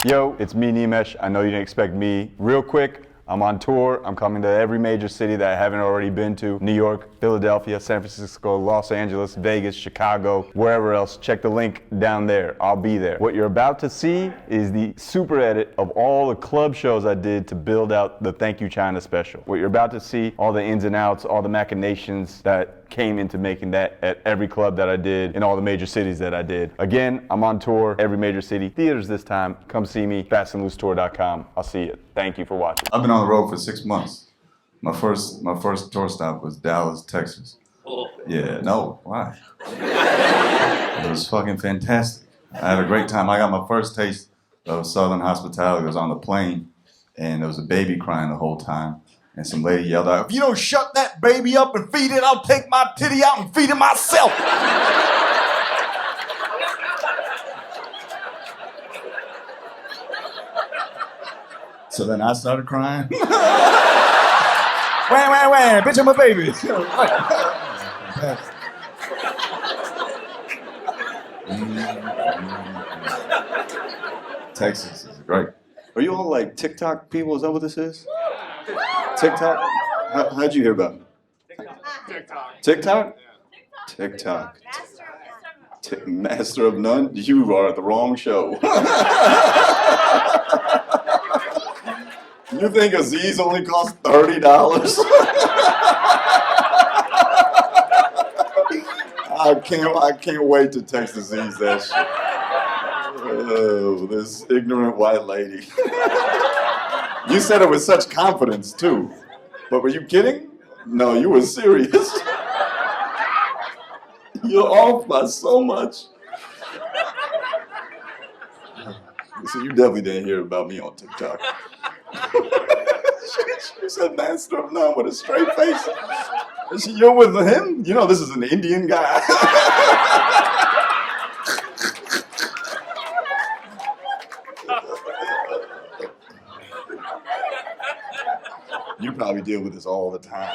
Yo, it's me, Nimesh. I know you didn't expect me. Real quick, I'm on tour. I'm coming to every major city that I haven't already been to. New York, Philadelphia, San Francisco, Los Angeles, Vegas, Chicago, wherever else. Check the link down there. I'll be there. What you're about to see is the super edit of all the club shows I did to build out the Thank You China special. What you're about to see, all the ins and outs, all the machinations that came into making that at every club that I did in all the major cities that I did. Again, I'm on tour, every major city. Theaters this time. Come see me, fastandloosetour.com. I'll see you. Thank you for watching. I've been on the road for 6 months. My first tour stop was Dallas, Texas. Yeah, no, why? It was fucking fantastic. I had a great time. I got my first taste of Southern hospitality. I was on the plane, and there was a baby crying the whole time. And some lady yelled out, "If you don't shut that baby up and feed it, I'll take my titty out and feed it myself." So then I started crying. Wah, bitch, I'm a baby. Texas is great. Are you all like TikTok people? Is that what this is? TikTok? How'd you hear about it? TikTok. TikTok? TikTok. Master of None? You are at the wrong show. You think Aziz only costs $30? I can't wait to text Aziz that shit. Oh, this ignorant white lady. You said it with such confidence, too. But were you kidding? No, you were serious. You're off by so much. So you definitely didn't hear about me on TikTok. She said Master of None with a straight face. You're with him? You know this is an Indian guy. You probably deal with this all the time.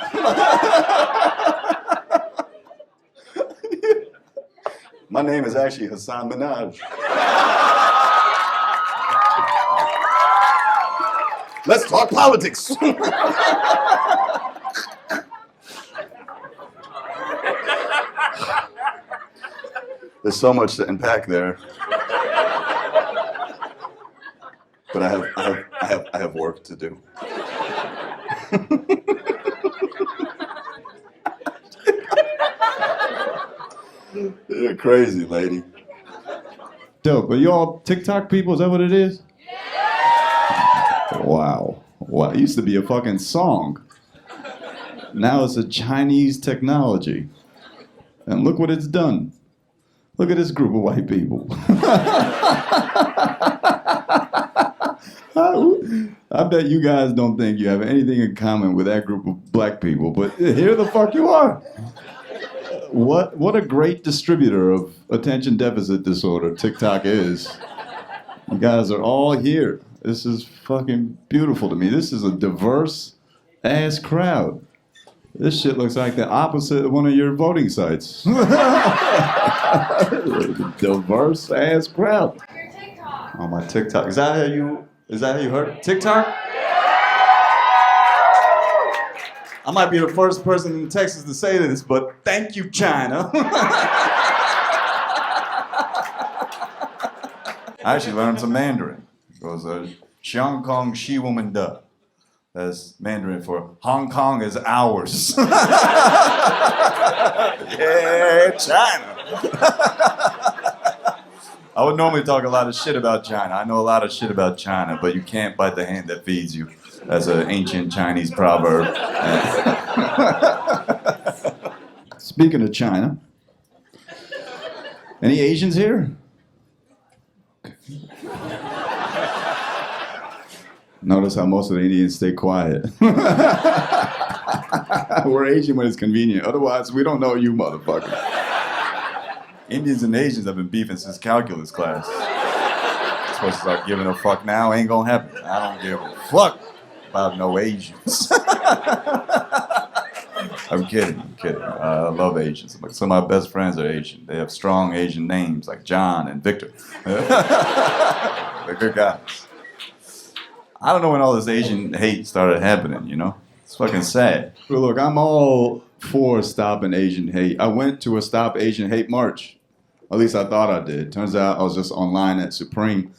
My name is actually Hassan Minaj. Let's talk politics. There's so much to unpack there. But I have work to do. You're crazy, lady. Dope. Are you all TikTok people? Is that what it is? Yeah. Wow. It used to be a fucking song. Now it's a Chinese technology. And look what it's done. Look at this group of white people. I bet you guys don't think you have anything in common with that group of black people, but here the fuck you are. What a great distributor of attention deficit disorder TikTok is. You guys are all here. This is fucking beautiful to me. This is a diverse ass crowd. This shit looks like the opposite of one of your voting sites. Diverse ass crowd. Oh, my TikTok. Is that how you heard TikTok? I might be the first person in Texas to say this, but thank you, China. I actually learned some Mandarin. It goes, Xiang Kong Shi Woman Da. That's Mandarin for Hong Kong is ours. Yeah, China. I would normally talk a lot of shit about China. I know a lot of shit about China, but you can't bite the hand that feeds you. That's an ancient Chinese proverb. Speaking of China, any Asians here? Notice how most of the Indians stay quiet. We're Asian when it's convenient. Otherwise, we don't know you, motherfucker. Indians and Asians have been beefing since calculus class. Supposed to start giving a fuck now. Ain't gonna happen. I don't give a fuck about no Asians. I'm kidding. I love Asians. Some of my best friends are Asian. They have strong Asian names like John and Victor. They're good guys. I don't know when all this Asian hate started happening, you know? It's fucking sad. But look, I'm all for stopping Asian hate. I went to a Stop Asian Hate march. At least I thought I did. Turns out I was just online at Supreme.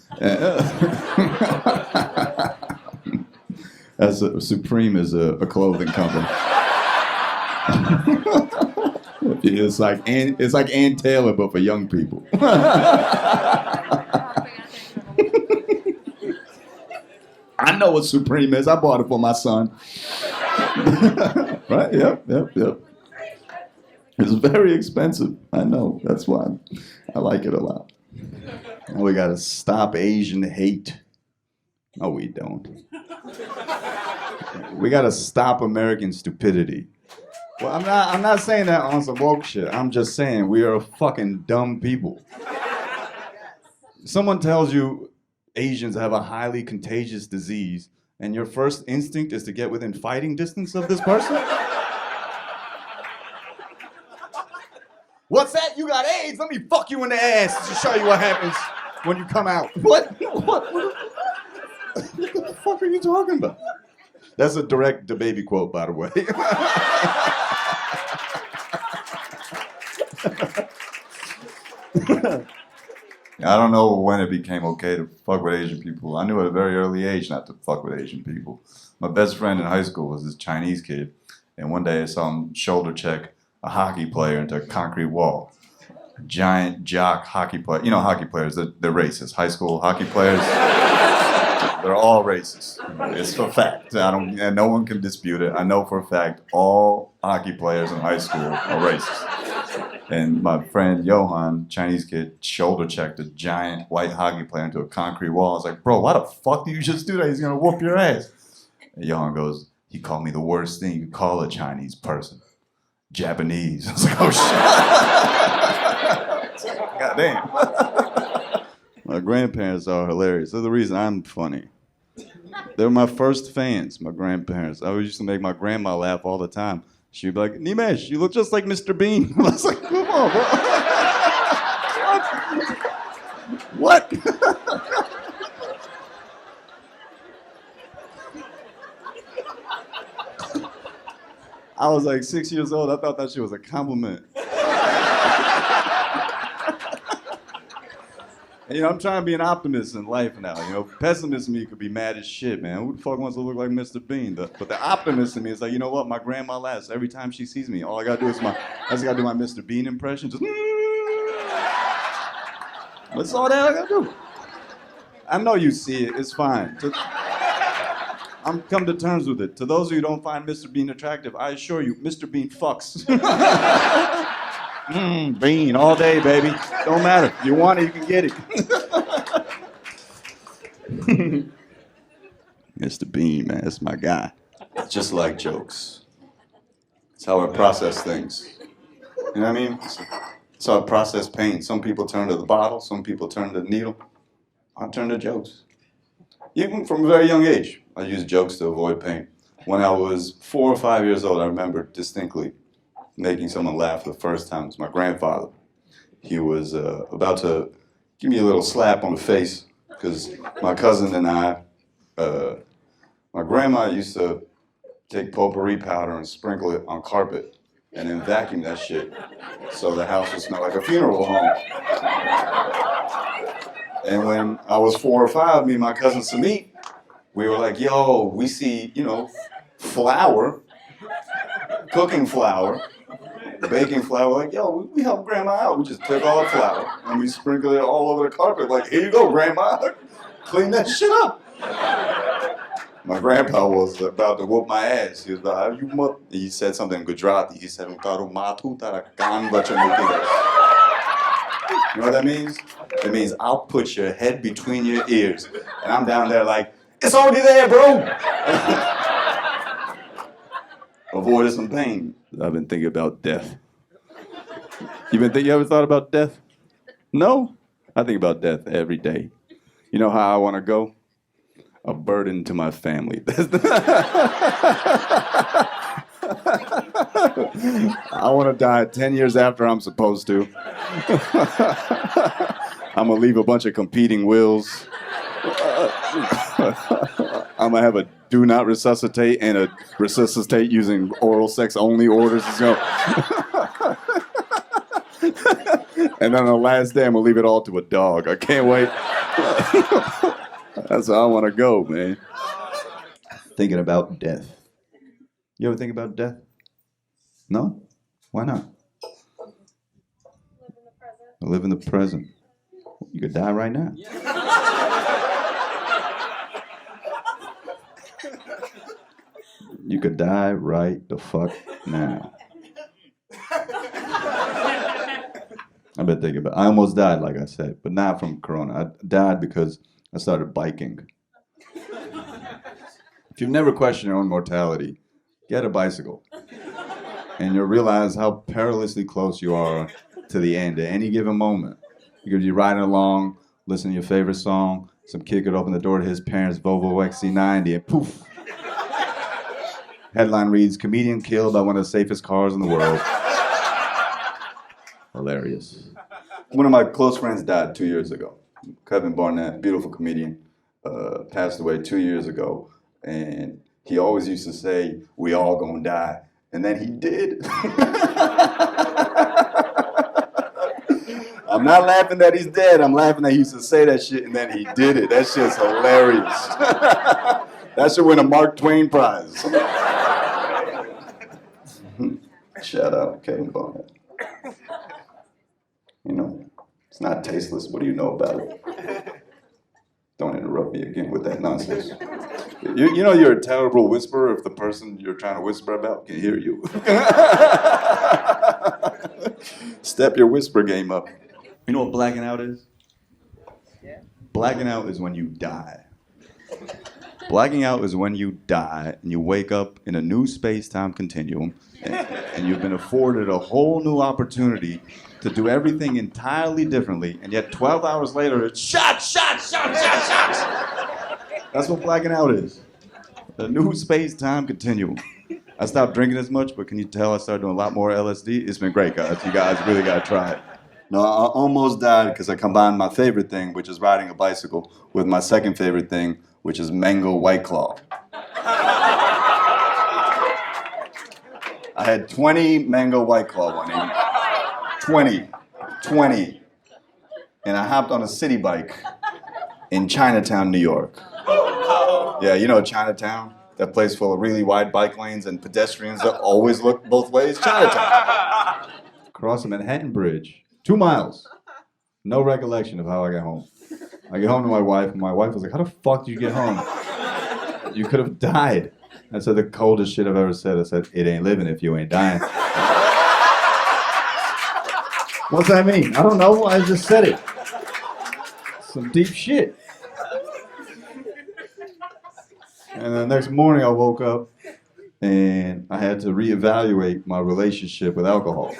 Supreme is a clothing company. It's like Ann Taylor, but for young people. I know what Supreme is. I bought it for my son. Right? Yep. It's very expensive. I know. That's why I like it a lot. Now we gotta stop Asian hate. No, we don't. We gotta stop American stupidity. Well, I'm not saying that on some woke shit. I'm just saying we are fucking dumb people. Someone tells you Asians have a highly contagious disease, and your first instinct is to get within fighting distance of this person? What's that? You got AIDS? Let me fuck you in the ass to show you what happens when you come out. What the fuck are you talking about? That's a direct DaBaby quote, by the way. I don't know when it became okay to fuck with Asian people. I knew at a very early age not to fuck with Asian people. My best friend in high school was this Chinese kid, and one day I saw him shoulder check a hockey player into a concrete wall. A giant jock hockey player. You know hockey players, they're racist. High school hockey players, they're all racist. It's for fact. And no one can dispute it. I know for a fact all hockey players in high school are racist. And my friend Johan, Chinese kid, shoulder checked a giant white hockey player into a concrete wall. I was like, bro, why the fuck do you just do that? He's gonna whoop your ass. And Johan goes, he called me the worst thing you could call a Chinese person. Japanese. I was like, oh shit. God damn. My grandparents are hilarious. They're the reason I'm funny. They're my first fans, my grandparents. I always used to make my grandma laugh all the time. She'd be like, Nimesh, you look just like Mr. Bean. I was like, come on, bro. What? I was like 6 years old. I thought that shit was a compliment. And, I'm trying to be an optimist in life now. Pessimist in me could be mad as shit, man. Who the fuck wants to look like Mr. Bean? But the optimist in me is like, you know what? My grandma laughs every time she sees me. All I gotta do is I just gotta do my Mr. Bean impression. Just, that's all that I gotta do. I know you see it. It's fine. I'm come to terms with it. To those of you who don't find Mr. Bean attractive, I assure you, Mr. Bean fucks. Bean all day, baby. Don't matter. If you want it, you can get it. Mr. Bean, man, that's my guy. It's just like jokes. It's how I process things. You know what I mean? It's how I process pain. Some people turn to the bottle. Some people turn to the needle. I turn to jokes. Even from a very young age, I used jokes to avoid pain. When I was 4 or 5 years old, I remember distinctly making someone laugh for the first time. It was my grandfather. He was about to give me a little slap on the face because my cousin and I, my grandma used to take potpourri powder and sprinkle it on carpet and then vacuum that shit so the house would smell like a funeral home. And when I was 4 or 5, me and my cousin Samit, we were like, yo, we see, flour, cooking flour, baking flour, like, yo, we help grandma out. We just took all the flour and we sprinkled it all over the carpet. Like, here you go, grandma. Clean that shit up. My grandpa was about to whoop my ass. He was like, he said something in Gujarati. He said, you know what that means? It means I'll put your head between your ears. And I'm down there like, it's already there, bro. Avoided some pain. I've been thinking about death. You ever thought about death? No? I think about death every day. You know how I want to go? A burden to my family. I want to die 10 years after I'm supposed to. I'm going to leave a bunch of competing wills. I'm gonna have a do not resuscitate and a resuscitate using oral sex only orders. So. And then on the last day, I'm gonna leave it all to a dog. I can't wait. That's how I want to go, man. Thinking about death. You ever think about death? No? Why not? Live in the present. You could die right now. You could die right the fuck now. I've been thinking about it. I almost died, like I said, but not from corona. I died because I started biking. If you've never questioned your own mortality, get a bicycle. And you'll realize how perilously close you are to the end at any given moment. You could be riding along, listening to your favorite song, some kid could open the door to his parents' Volvo XC90 and poof. Headline reads, comedian killed by one of the safest cars in the world. Hilarious. One of my close friends died 2 years ago. Kevin Barnett, beautiful comedian, passed away 2 years ago. And he always used to say, we all gonna die. And then he did. I'm not laughing that he's dead. I'm laughing that he used to say that shit and then he did it. That shit's hilarious. That should win a Mark Twain Prize. Shout out Kevin Barnett. You know, it's not tasteless. What do you know about it? Don't interrupt me again with that nonsense. You know you're a terrible whisperer if the person you're trying to whisper about can hear you. Step your whisper game up. You know what blacking out is? Yeah. Blacking out is when you die. Blacking out is when you die and you wake up in a new space-time continuum and you've been afforded a whole new opportunity to do everything entirely differently, and yet 12 hours later, it's shots. That's what blacking out is. A new space-time continuum. I stopped drinking as much, but can you tell I started doing a lot more LSD? It's been great, guys. You guys really got to try it. No, I almost died because I combined my favorite thing, which is riding a bicycle, with my second favorite thing, which is mango White Claw. I had 20 mango White Claw one evening. 20. And I hopped on a city bike in Chinatown, New York. Yeah, you know Chinatown? That place full of really wide bike lanes and pedestrians that always look both ways? Chinatown. Across the Manhattan Bridge. 2 miles. No recollection of how I got home. I get home to my wife, and my wife was like, how the fuck did you get home? You could have died. I said the coldest shit I've ever said. I said, it ain't living if you ain't dying. What's that mean? I don't know. I just said it. Some deep shit. And the next morning I woke up and I had to reevaluate my relationship with alcohol.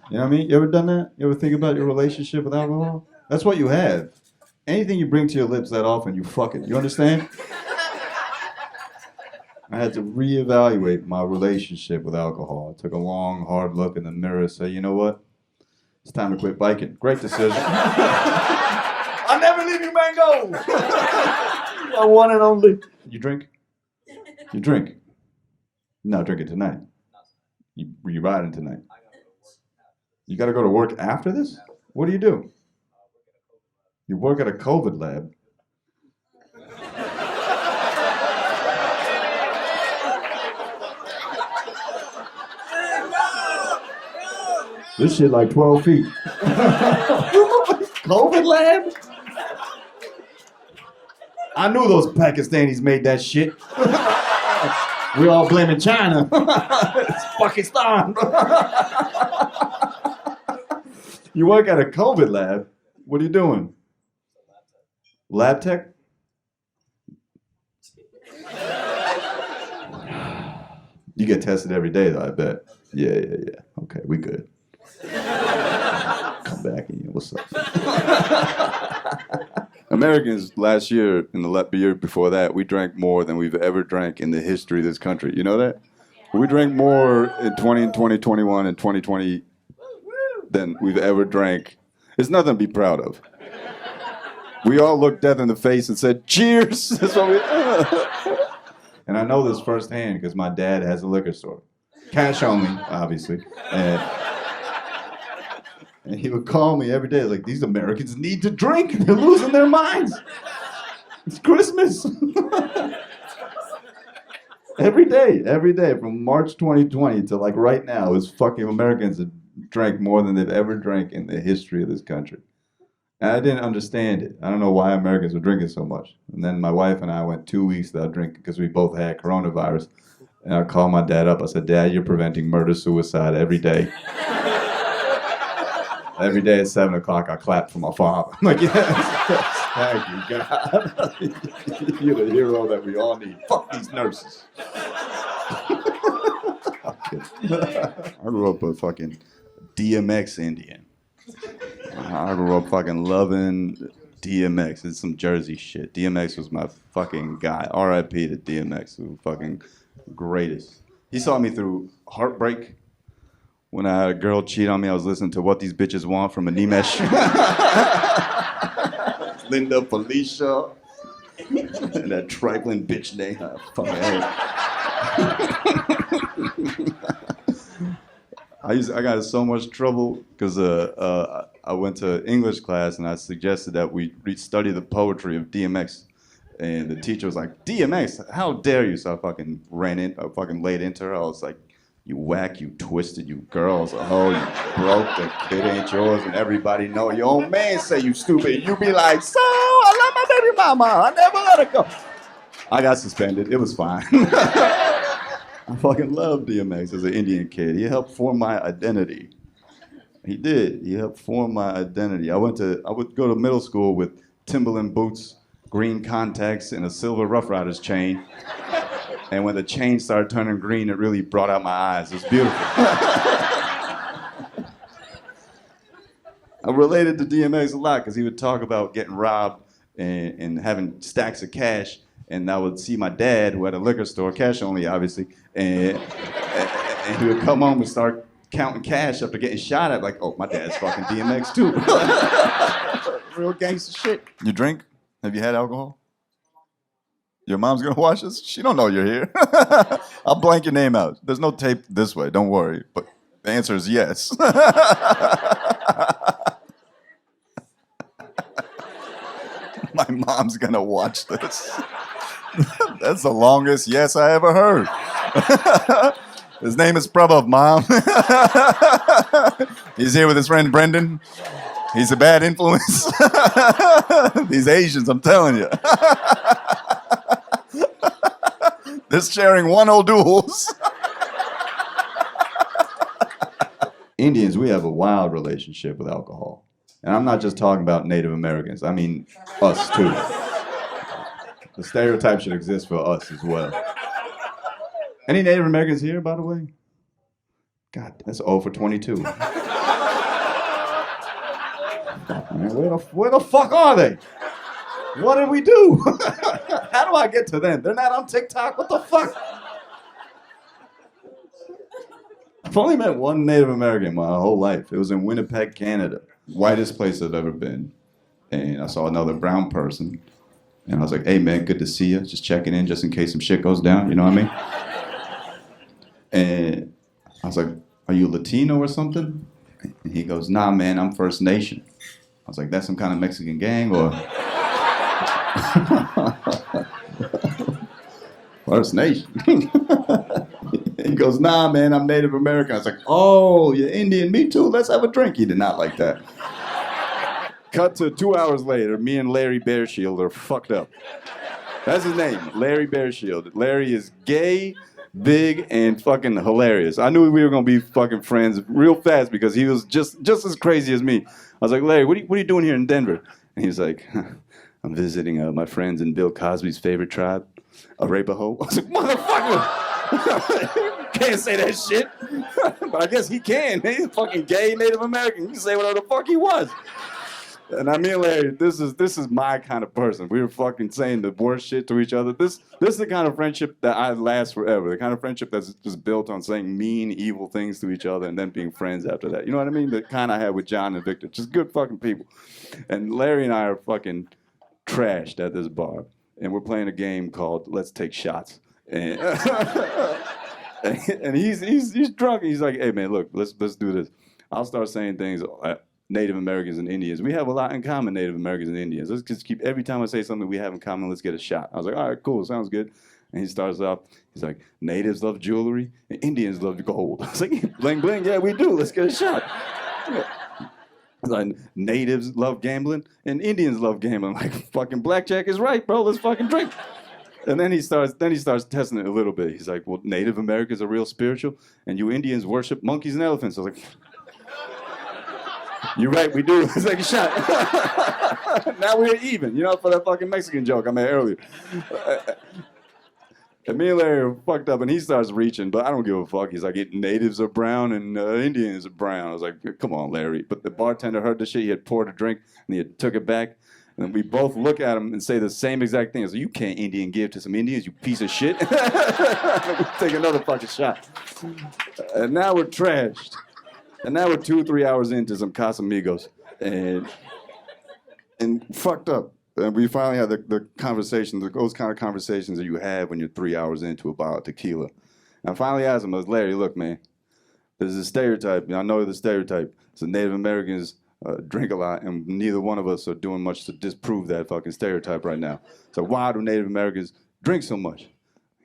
You know what I mean? You ever done that? You ever think about your relationship with alcohol? That's what you have. Anything you bring to your lips that often, you fuck it. You understand? I had to reevaluate my relationship with alcohol. I took a long, hard look in the mirror and said, you know what? It's time to quit biking. Great decision. I'll never leave you, Mango! My one and only. You drink? You drink? No, drink it tonight. You riding tonight? You gotta go to work after this? What do? You work at a COVID lab. This shit like 12 feet. COVID lab? I knew those Pakistanis made that shit. We're all blaming China. It's Pakistan. You work at a COVID lab? What are you doing? Lab tech? You get tested every day though, I bet. Yeah. Okay, we good. Come back in. What's up? Americans last year and the year before that, we drank more than we've ever drank in the history of this country. You know that? We drank more in 2021 and 2020 than we've ever drank. It's nothing to be proud of. We all looked death in the face and said, cheers. That's what we And I know this firsthand because my dad has a liquor store. Cash only, obviously. And he would call me every day like, these Americans need to drink. They're losing their minds. It's Christmas. Every day, from March 2020 to like right now, is fucking Americans that drank more than they've ever drank in the history of this country. And I didn't understand it. I don't know why Americans were drinking so much. And then my wife and I went 2 weeks without drinking because we both had coronavirus. And I called my dad up. I said, Dad, you're preventing murder-suicide every day. Every day at 7 o'clock, I clap for my father. I'm like, yes, thank you, God. You're the hero that we all need. Fuck these nurses. I grew up a fucking DMX Indian. I grew up fucking loving DMX. It's some Jersey shit. DMX was my fucking guy. R.I.P. to DMX, who fucking greatest. He saw me through heartbreak. When I had a girl cheat on me, I was listening to What These Bitches Want from a Nimesh. Linda Felicia. And that trifling bitch name. I fucking hate. I got in so much trouble because I went to English class and I suggested that we study the poetry of DMX. And the teacher was like, DMX, how dare you? So I fucking laid into her. I was like, you whack, you twisted, you girls, oh, you broke, the kid ain't yours, and everybody know your own man say you stupid. You be like, so, I love my baby mama, I never let her go. I got suspended, it was fine. I fucking love DMX as an Indian kid. He helped form my identity. He did, he helped form my identity. I would go to middle school with Timberland boots, green contacts, and a silver Rough Riders chain. And when the chain started turning green, it really brought out my eyes. It was beautiful. I related to DMX a lot because he would talk about getting robbed and having stacks of cash. And I would see my dad, who had a liquor store, cash only, obviously, and he would come home and start counting cash after getting shot at. Like, oh, my dad's fucking DMX too. Real gangster shit. You drink? Have you had alcohol? Your mom's gonna watch this? She don't know you're here. I'll blank your name out. There's no tape this way, don't worry. But the answer is yes. My mom's gonna watch this. That's the longest yes I ever heard. His name is Prabhav, Mom. He's here with his friend Brendan. He's a bad influence. These Asians, I'm telling you. They're sharing one O'Doul's. Indians, we have a wild relationship with alcohol. And I'm not just talking about Native Americans. I mean us, too. The stereotype should exist for us as well. Any Native Americans here, by the way? God, that's 0 for 22. Fuck, man. Where the fuck are they? What did we do? How do I get to them? They're not on TikTok. What the fuck? I've only met one Native American my whole life. It was in Winnipeg, Canada. Whitest place I've ever been. And I saw another brown person. And I was like, hey, man, good to see you. Just checking in just in case some shit goes down. You know what I mean? And I was like, are you Latino or something? And he goes, nah, man, I'm First Nation. I was like, that's some kind of Mexican gang or... First Nation. He goes, nah, man, I'm Native American. I was like, oh, you're Indian, me too, let's have a drink. He did not like that. Cut to 2 hours later, me and Larry Bearshield are fucked up. That's his name, Larry Bearshield. Larry is gay, big, and fucking hilarious. I knew we were gonna be fucking friends real fast because he was just as crazy as me. I was like, Larry, what are you doing here in Denver? And he's like, I'm visiting my friends in Bill Cosby's favorite tribe, Arapaho. I was like, motherfucker! Can't say that shit. But I guess he can. He's a fucking gay Native American. He can say whatever the fuck he was. And I mean, Larry, this is my kind of person. We were fucking saying the worst shit to each other. This is the kind of friendship that I last forever. The kind of friendship that's just built on saying mean, evil things to each other and then being friends after that. You know what I mean? The kind I had with John and Victor. Just good fucking people. And Larry and I are fucking trashed at this bar, and we're playing a game called Let's Take Shots. And, and he's drunk. And he's like, "Hey man, look, let's do this. I'll start saying things. Native Americans and Indians. We have a lot in common, Native Americans and Indians. Let's just keep, every time I say something we have in common, let's get a shot." I was like, "All right, cool, sounds good." And he starts off, he's like, "Natives love jewelry and Indians love gold." I was like, "Bling, bling, yeah, we do. Let's get a shot." Like, "Natives love gambling and Indians love gambling." Like, fucking blackjack is right, bro. Let's fucking drink. And then he starts testing it a little bit. He's like, "Well, Native Americans are real spiritual and you Indians worship monkeys and elephants." I was like, "You're right, we do. Let's take a shot." Now we're even, for that fucking Mexican joke I made earlier. And me and Larry are fucked up, and he starts reaching, but I don't give a fuck. He's like, "Natives are brown and Indians are brown." I was like, "Come on, Larry." But the bartender heard the shit. He had poured a drink, and he had took it back. And we both look at him and say the same exact thing. I was like, "You can't Indian give to some Indians, you piece of shit." We take another fucking shot. And now we're trashed. And now we're 2-3 hours into some Casamigos. And fucked up. And we finally had the conversation, those kind of conversations that you have when you're 3 hours into a bottle of tequila. And I finally asked him, I was, "Larry, look, man, there's a stereotype. I know the stereotype. So Native Americans drink a lot, and neither one of us are doing much to disprove that fucking stereotype right now. So why do Native Americans drink so much?"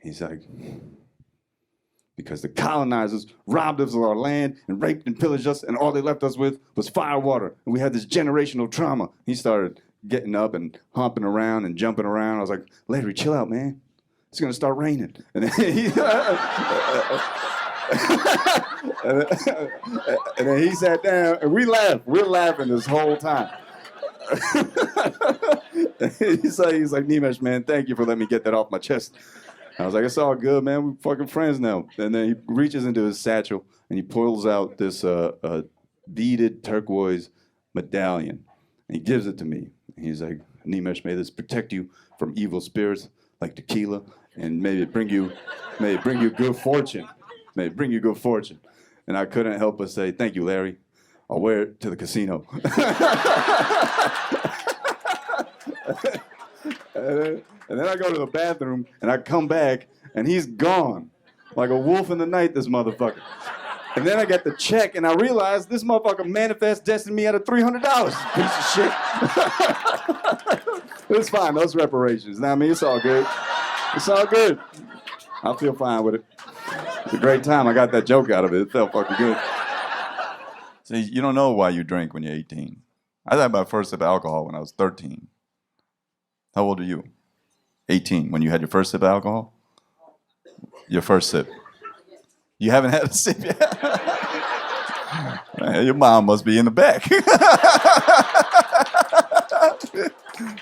He's like, "Because the colonizers robbed us of our land and raped and pillaged us, and all they left us with was fire water. And we had this generational trauma." He started getting up and humping around and jumping around. I was like, "Larry, chill out, man. It's gonna start raining." And then and then he sat down, and we laughed. We're laughing this whole time. he's like, "Nimesh, man, thank you for letting me get that off my chest." I was like, "It's all good, man. We're fucking friends now." And then he reaches into his satchel and he pulls out this beaded turquoise medallion. And he gives it to me. And he's like, "Nimesh, may this protect you from evil spirits like tequila, and may it bring you good fortune. May it bring you good fortune." And I couldn't help but say, "Thank you, Larry. I'll wear it to the casino." And then I go to the bathroom, and I come back, and he's gone. Like a wolf in the night, this motherfucker. And then I get the check, and I realize this motherfucker manifest destined me out of $300. Piece of shit. It's fine, those reparations. Now, I mean, it's all good. It's all good. I feel fine with it. It's a great time. I got that joke out of it. It felt fucking good. See, you don't know why you drink when you're 18. I had my first sip of alcohol when I was 13. How old are you? 18. When you had your first sip of alcohol? Your first sip. You haven't had a sip yet? Man, your mom must be in the back.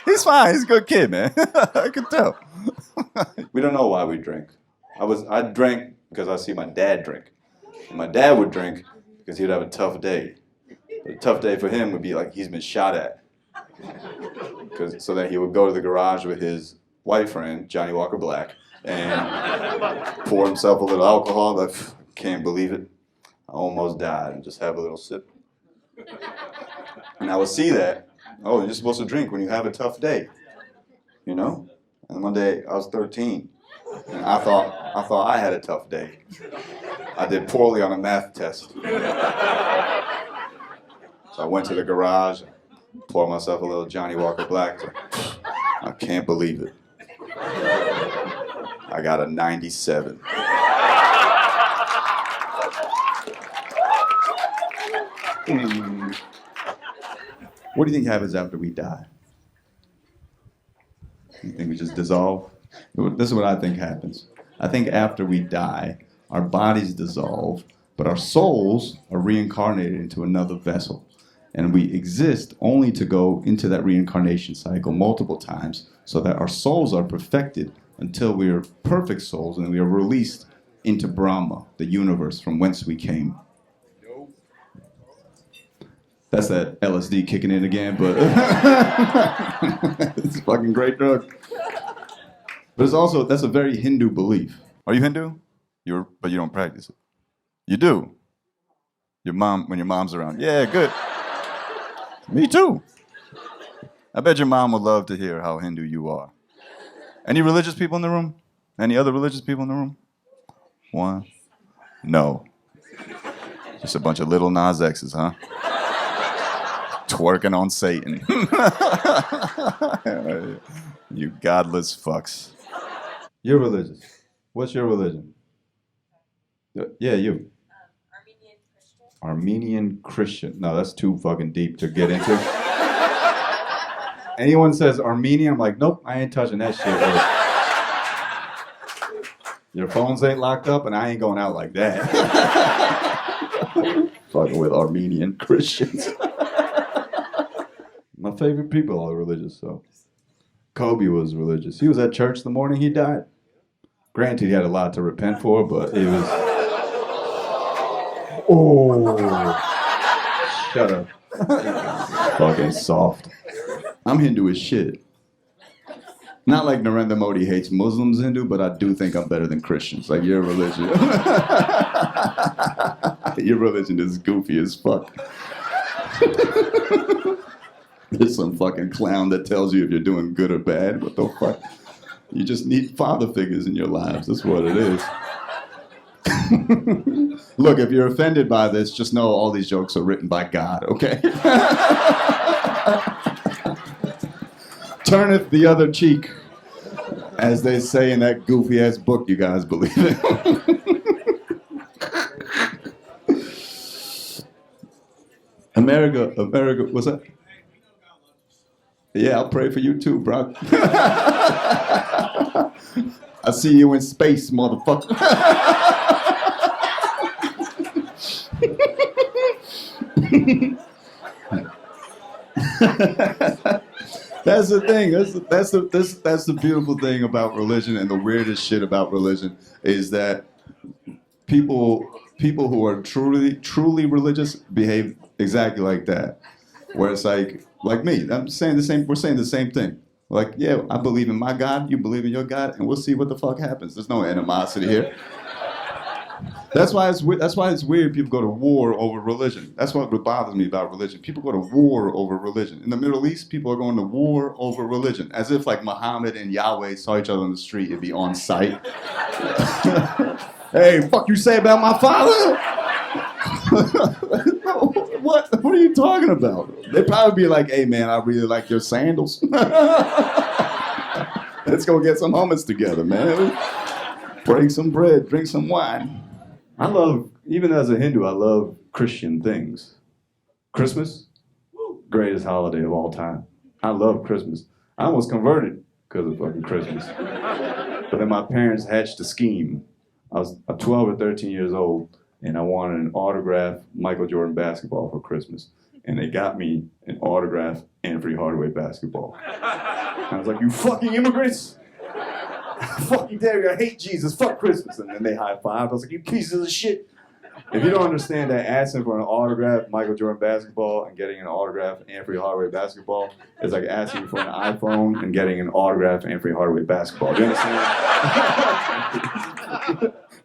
He's fine. He's a good kid, man. I can tell. We don't know why we drink. I drank because I see my dad drink. And my dad would drink because he would have a tough day. But a tough day for him would be like he's been shot at. So that he would go to the garage with his white friend, Johnny Walker Black, and pour himself a little alcohol. Like, can't believe it. I almost died, and just have a little sip. And I would see that. Oh, you're supposed to drink when you have a tough day, you know? And one day I was 13, and I thought I had a tough day. I did poorly on a math test. So I went to the garage, poured myself a little Johnny Walker Black. I can't believe it. I got a 97. What do you think happens after we die? You think we just dissolve? This is what I think happens. I think after we die, our bodies dissolve, but our souls are reincarnated into another vessel. And we exist only to go into that reincarnation cycle multiple times so that our souls are perfected until we are perfect souls and we are released into Brahma, the universe from whence we came. That's that LSD kicking in again, but it's a fucking great drug. But it's also, that's a very Hindu belief. Are you Hindu? But you don't practice it. You do. When your mom's around. Yeah, good. Me too. I bet your mom would love to hear how Hindu you are. Any religious people in the room? Any other religious people in the room? One? No. Just a bunch of little Nas X's, huh? Twerking on Satan. You godless fucks. You're religious. What's your religion? Yeah, you. Armenian Christian. Armenian Christian. No, that's too fucking deep to get into. Anyone says Armenian, I'm like, nope, I ain't touching that shit. Your phones ain't locked up, and I ain't going out like that. Fucking with Armenian Christians. My favorite people are religious, so. Kobe was religious. He was at church the morning he died. Granted, he had a lot to repent for, but it was... Oh. Shut up. Fucking soft. I'm Hindu as shit. Not like Narendra Modi hates Muslims Hindu, but I do think I'm better than Christians. Like, your religion. Your religion is goofy as fuck. There's some fucking clown that tells you if you're doing good or bad. What the fuck? You just need father figures in your lives. That's what it is. Look, if you're offended by this, just know all these jokes are written by God, okay? Turneth the other cheek, as they say in that goofy-ass book you guys believe in. America, what's that? Yeah, I'll pray for you too, bro. I see you in space, motherfucker. That's the thing. That's the beautiful thing about religion, and the weirdest shit about religion is that people who are truly religious behave exactly like that. Where it's like me, I'm saying the same. We're saying the same thing. Like, yeah, I believe in my God, you believe in your God, and we'll see what the fuck happens. There's no animosity here. That's why it's weird people go to war over religion. That's what bothers me about religion. People go to war over religion. In the Middle East, people are going to war over religion. As if like Muhammad and Yahweh saw each other on the street, it'd be on sight. Hey, fuck you say about my father? What are you talking about? They'd probably be like, hey man, I really like your sandals. Let's go get some hummus together, man. Break some bread, drink some wine. Even as a Hindu, I love Christian things. Christmas, greatest holiday of all time. I love Christmas. I almost converted because of fucking Christmas. But then my parents hatched a scheme. I was 12 or 13 years old, and I wanted an autographed Michael Jordan basketball for Christmas. And they got me an autographed Anthony Hardaway basketball. And I was like, you fucking immigrants! Fucking dare you, I hate Jesus, fuck Christmas. And then they high-fived. I was like, you pieces of shit. If you don't understand that asking for an autographed Michael Jordan basketball and getting an autographed Anthony Hardaway basketball is like asking for an iPhone and getting an autographed Anthony Hardaway basketball. Do you understand?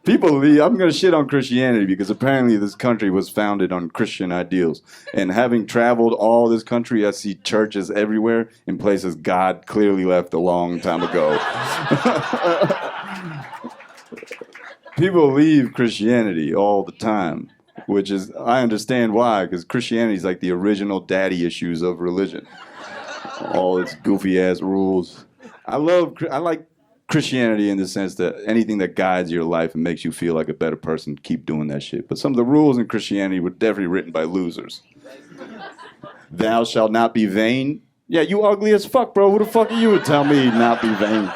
I'm going to shit on Christianity because apparently this country was founded on Christian ideals. And having traveled all this country, I see churches everywhere in places God clearly left a long time ago. People leave Christianity all the time, which is, I understand why, because Christianity is like the original daddy issues of religion. All its goofy ass rules. I like Christianity in the sense that anything that guides your life and makes you feel like a better person, keep doing that shit. But some of the rules in Christianity were definitely written by losers. Thou shalt not be vain. Yeah, you ugly as fuck, bro. Who the fuck are you to tell me not be vain?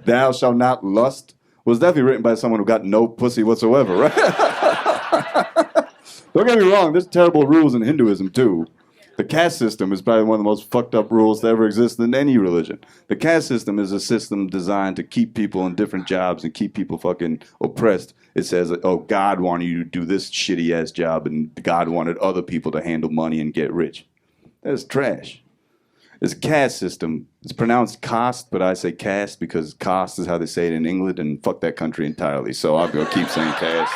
Thou shalt not lust. Was definitely written by someone who got no pussy whatsoever, right? Don't get me wrong, there's terrible rules in Hinduism too. The caste system is probably one of the most fucked up rules to ever exist in any religion. The caste system is a system designed to keep people in different jobs and keep people fucking oppressed. It says, oh, God wanted you to do this shitty ass job and God wanted other people to handle money and get rich. That's trash. It's a caste system. It's pronounced caste, but I say caste because caste is how they say it in England, and fuck that country entirely. So I'm going to keep saying caste.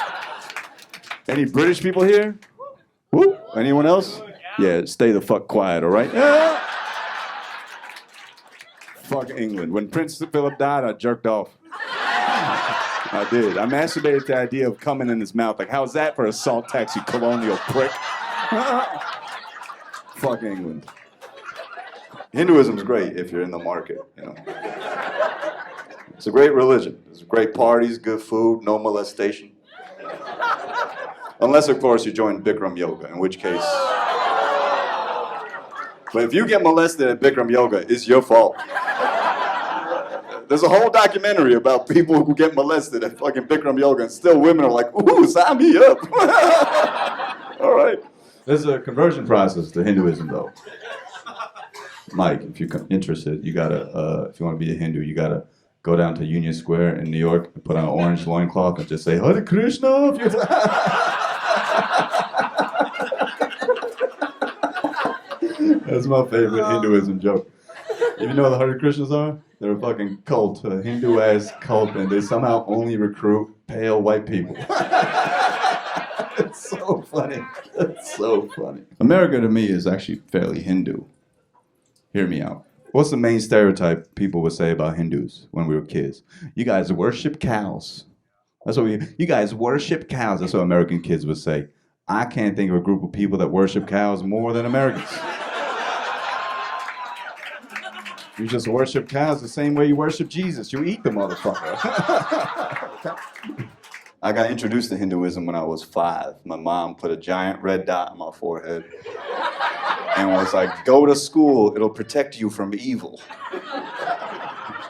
Any British people here? Woo? Anyone else? Yeah, stay the fuck quiet, all right? Fuck England. When Prince Philip died, I jerked off. I did. I masturbated to the idea of coming in his mouth. Like, how's that for a salt tax, you colonial prick? Fuck England. Hinduism's great if you're in the market, you know. It's a great religion. There's great parties, good food, no molestation. Unless, of course, you join Bikram yoga, in which case... But if you get molested at Bikram yoga, it's your fault. There's a whole documentary about people who get molested at fucking Bikram yoga, and still women are like, ooh, sign me up. All right. There's a conversion process to Hinduism, though. Mike, if you're interested, you gotta, if you want to be a Hindu, you gotta go down to Union Square in New York and put on an orange loincloth and just say, Hare Krishna. That's my favorite Hinduism joke. You know what the Hare Krishnas are? They're a fucking cult, a Hindu-ass cult, and they somehow only recruit pale white people. It's so funny. It's so funny. America to me is actually fairly Hindu. Hear me out. What's the main stereotype people would say about Hindus when we were kids? You guys worship cows. That's what you guys worship cows. That's what American kids would say. I can't think of a group of people that worship cows more than Americans. You just worship cows the same way you worship Jesus. You eat the motherfucker. I got introduced to Hinduism when I was 5. My mom put a giant red dot on my forehead and was like, go to school, it'll protect you from evil.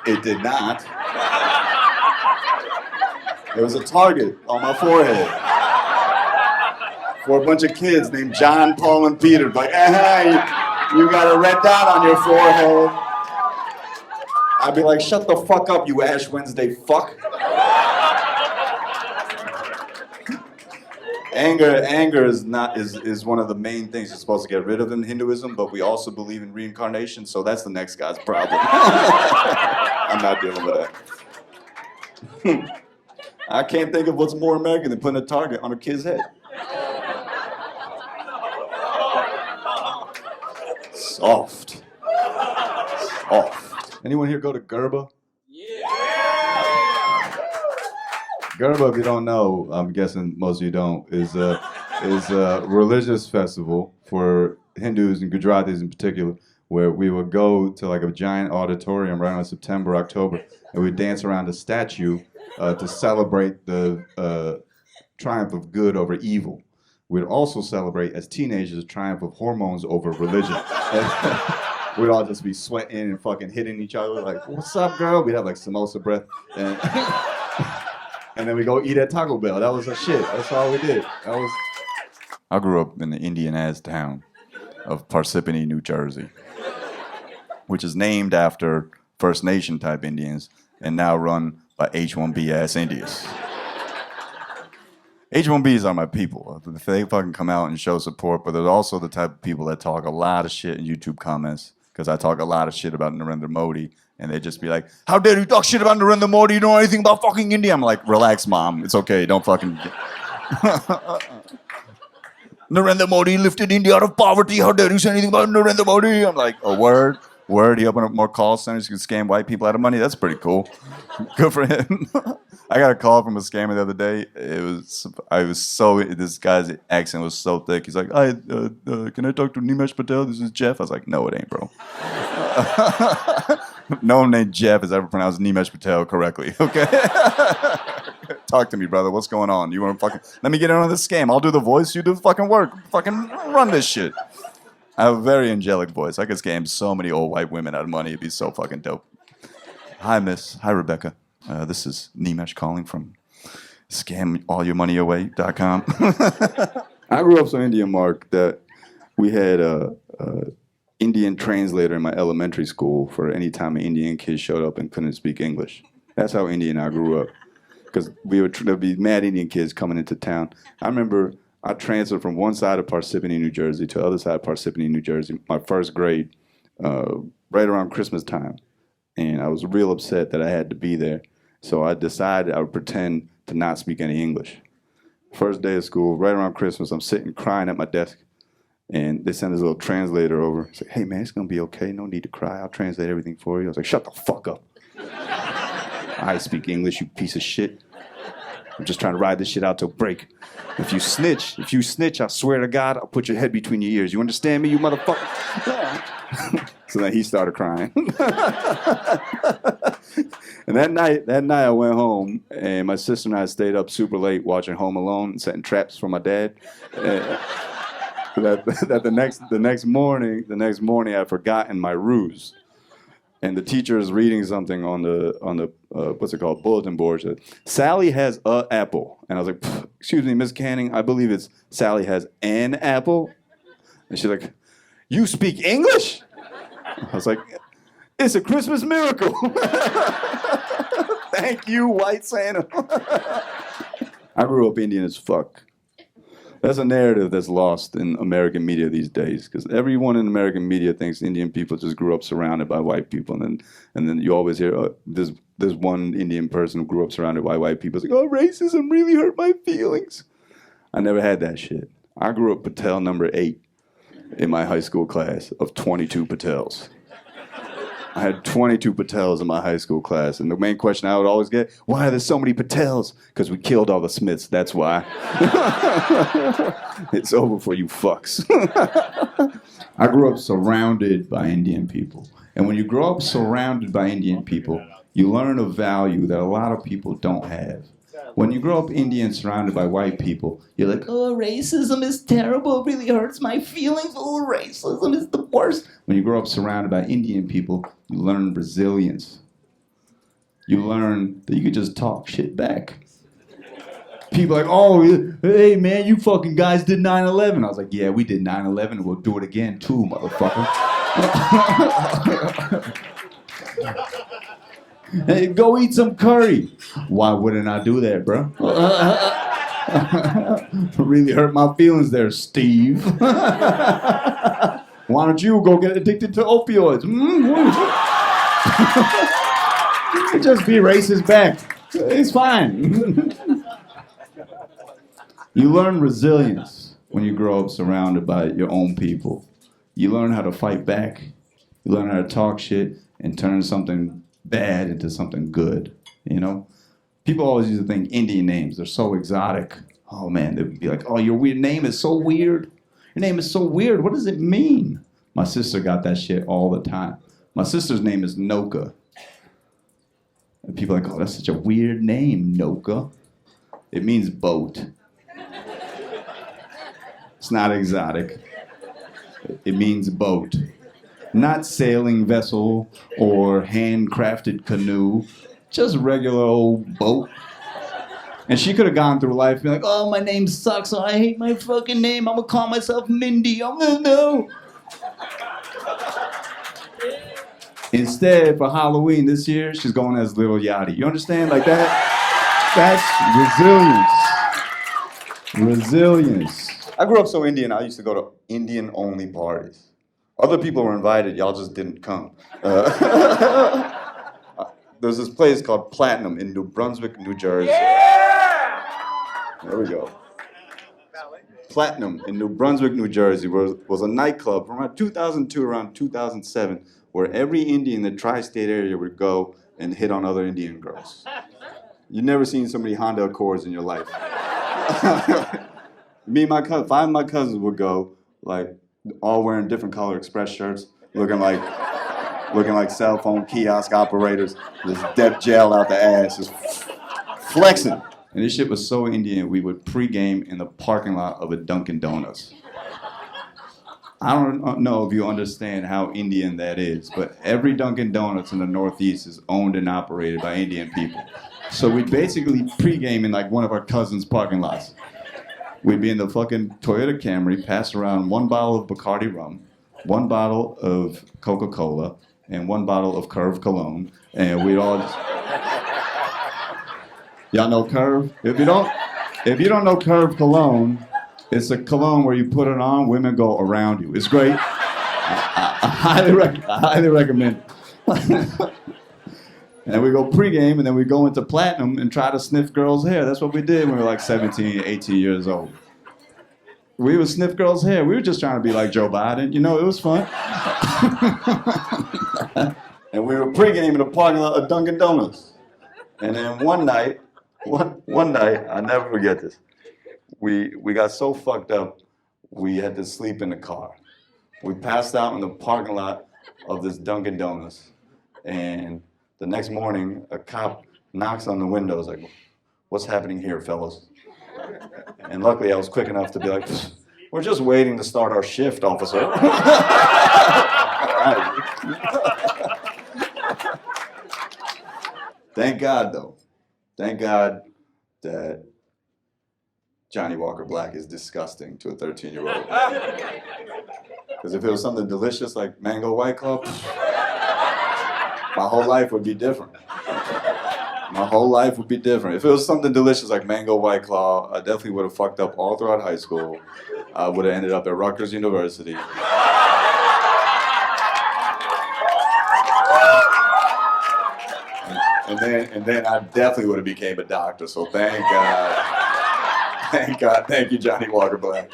It did not. There was a target on my forehead for a bunch of kids named John, Paul, and Peter. Like, you got a red dot on your forehead. I'd be like, shut the fuck up, you Ash Wednesday fuck. Anger is one of the main things you're supposed to get rid of in Hinduism, but we also believe in reincarnation, so that's the next guy's problem. I'm not dealing with that. I can't think of what's more American than putting a target on a kid's head. Soft. Anyone here go to Gerba? Yeah. Gerba, if you don't know, I'm guessing most of you don't, is a religious festival for Hindus and Gujaratis in particular, where we would go to like a giant auditorium right around September, October, and we'd dance around a statue to celebrate the triumph of good over evil. We'd also celebrate, as teenagers, the triumph of hormones over religion. We'd all just be sweating and fucking hitting each other like, what's up, girl? We'd have like samosa breath. And then we go eat at Taco Bell. That was our shit. That's all we did. I grew up in the Indian-ass town of Parsippany, New Jersey, which is named after First Nation type Indians and now run by H-1B ass Indians. H-1Bs are my people. They fucking come out and show support, but they're also the type of people that talk a lot of shit in YouTube comments, because I talk a lot of shit about Narendra Modi, and they just be like, how dare you talk shit about Narendra Modi? You don't know anything about fucking India. I'm like, relax, mom. It's okay. Don't fucking... Narendra Modi lifted India out of poverty. How dare you say anything about Narendra Modi? I'm like, oh, word. He opened up more call centers. You can scam white people out of money. That's pretty cool. Good for him. I got a call from a scammer the other day. This guy's accent was so thick. He's like, hi, can I talk to Nimesh Patel? This is Jeff. I was like, no, it ain't, bro. No one named Jeff has ever pronounced Nimesh Patel correctly, okay? Talk to me, brother. What's going on? You want to fucking... Let me get in on this scam. I'll do the voice. You do the fucking work. Fucking run this shit. I have a very angelic voice. I could scam so many old white women out of money. It'd be so fucking dope. Hi, miss. Hi, Rebecca. This is Nimesh calling from scamallyourmoneyaway.com. I grew up so Indian, Mark, that we had a Indian translator in my elementary school for any time an Indian kid showed up and couldn't speak English. That's how Indian I grew up. Because there'd be mad Indian kids coming into town. I remember I transferred from one side of Parsippany, New Jersey to the other side of Parsippany, New Jersey, my first grade, right around Christmas time. And I was real upset that I had to be there. So I decided I would pretend to not speak any English. First day of school, right around Christmas, I'm sitting crying at my desk. And they sent this little translator over. He's like, hey, man, it's going to be okay. No need to cry. I'll translate everything for you. I was like, shut the fuck up. I speak English, you piece of shit. I'm just trying to ride this shit out till break. If you snitch, I swear to God, I'll put your head between your ears. You understand me, you motherfucker? So then he started crying. And that night I went home, and my sister and I stayed up super late watching Home Alone and setting traps for my dad. The next morning I'd forgotten my ruse. And the teacher is reading something on the what's it called, bulletin board. Said, Sally has a apple. And I was like, excuse me, Miss Canning, I believe it's Sally has an apple. And she's like, you speak English? I was like, it's a Christmas miracle. Thank you, White Santa. I grew up Indian as fuck. That's a narrative that's lost in American media these days, because everyone in American media thinks Indian people just grew up surrounded by white people, and then you always hear there's one Indian person who grew up surrounded by white people. It's like, oh, racism really hurt my feelings. I never had that shit. I grew up Patel number 8 in my high school class of 22 Patels. I had 22 Patels in my high school class, and the main question I would always get, why are there so many Patels? Because we killed all the Smiths, that's why. It's over for you fucks. I grew up surrounded by Indian people. And when you grow up surrounded by Indian people, you learn a value that a lot of people don't have. When you grow up Indian surrounded by white people, you're like, oh, racism is terrible. It really hurts my feelings. Oh, racism is the worst. When you grow up surrounded by Indian people, you learn resilience. You learn that you can just talk shit back. People are like, oh, hey, man, you fucking guys did 9/11. I was like, yeah, we did 9/11, and we'll do it again, too, motherfucker. Hey, go eat some curry. Why wouldn't I do that, bro? Really hurt my feelings there, Steve. Why don't you go get addicted to opioids? Just be racist back. It's fine. You learn resilience when you grow up surrounded by your own people. You learn how to fight back. You learn how to talk shit and turn something bad into something good, you know? People always used to think Indian names, they're so exotic. Oh man, they'd be like, oh, your weird name is so weird. Your name is so weird. What does it mean? My sister got that shit all the time. My sister's name is Noka. And people are like, oh, that's such a weird name, Noka. It means boat. It's not exotic. It means boat. Not sailing vessel or handcrafted canoe, just regular old boat. And she could have gone through life being like, oh, my name sucks, oh, I hate my fucking name, I'm gonna call myself Mindy, I'm gonna know. Instead, for Halloween this year, she's going as Little Yachty. You understand? Like that? That's resilience. I grew up so Indian, I used to go to Indian-only parties. Other people were invited, y'all just didn't come. There's this place called Platinum in New Brunswick, New Jersey. Yeah! There we go. Platinum in New Brunswick, New Jersey was a nightclub from around 2002, around 2007, where every Indian in the tri-state area would go and hit on other Indian girls. You've never seen so many Honda Accords in your life. Me and my cousin, 5 of my cousins would go, like, all wearing different color express shirts, looking like cell phone kiosk operators, just dep gel out the ass, just flexing. And this shit was so Indian, we would pregame in the parking lot of a Dunkin' Donuts. I don't know if you understand how Indian that is, but every Dunkin' Donuts in the Northeast is owned and operated by Indian people. So we'd basically pregame in like one of our cousins' parking lots. We'd be in the fucking Toyota Camry, pass around 1 bottle of Bacardi rum, 1 bottle of Coca-Cola, and 1 bottle of Curve cologne, and we'd all just... Y'all know Curve? If you don't know Curve cologne, it's a cologne where you put it on, women go around you. It's great. I highly recommend it. And we go pregame, and then we go into Platinum and try to sniff girls' hair. That's what we did when we were like 17, 18 years old. We would sniff girls' hair. We were just trying to be like Joe Biden. You know, it was fun. And we were pregame in the parking lot of Dunkin' Donuts. And then one night, I'll never forget this. We got so fucked up, we had to sleep in the car. We passed out in the parking lot of this Dunkin' Donuts. And the next morning, a cop knocks on the windows like, "What's happening here, fellas?" And luckily, I was quick enough to be like, "We're just waiting to start our shift, officer." Thank God, though. Thank God that Johnny Walker Black is disgusting to a 13-year-old. Because if it was something delicious like Mango White Claw, my whole life would be different. My whole life would be different. If it was something delicious like Mango White Claw, I definitely would have fucked up all throughout high school. I would have ended up at Rutgers University. And then I definitely would have became a doctor, so thank God. Thank God. Thank you, Johnny Walker Black.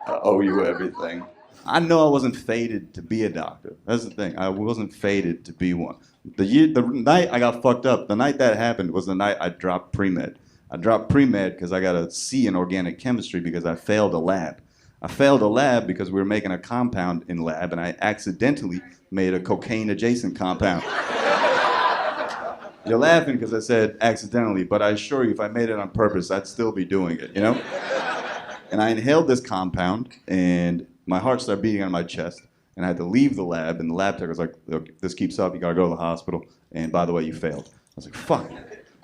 I owe you everything. I know I wasn't fated to be a doctor. That's the thing. I wasn't fated to be one. The night I got fucked up, the night that happened was the night I dropped pre-med. I dropped pre-med because I got a C in organic chemistry because I failed a lab. I failed a lab because we were making a compound in lab and I accidentally made a cocaine-adjacent compound. You're laughing because I said accidentally, but I assure you if I made it on purpose, I'd still be doing it, you know? And I inhaled this compound and my heart started beating on my chest, and I had to leave the lab, and the lab tech was like, "Look, if this keeps up, you gotta go to the hospital, and by the way, you failed." I was like, fuck.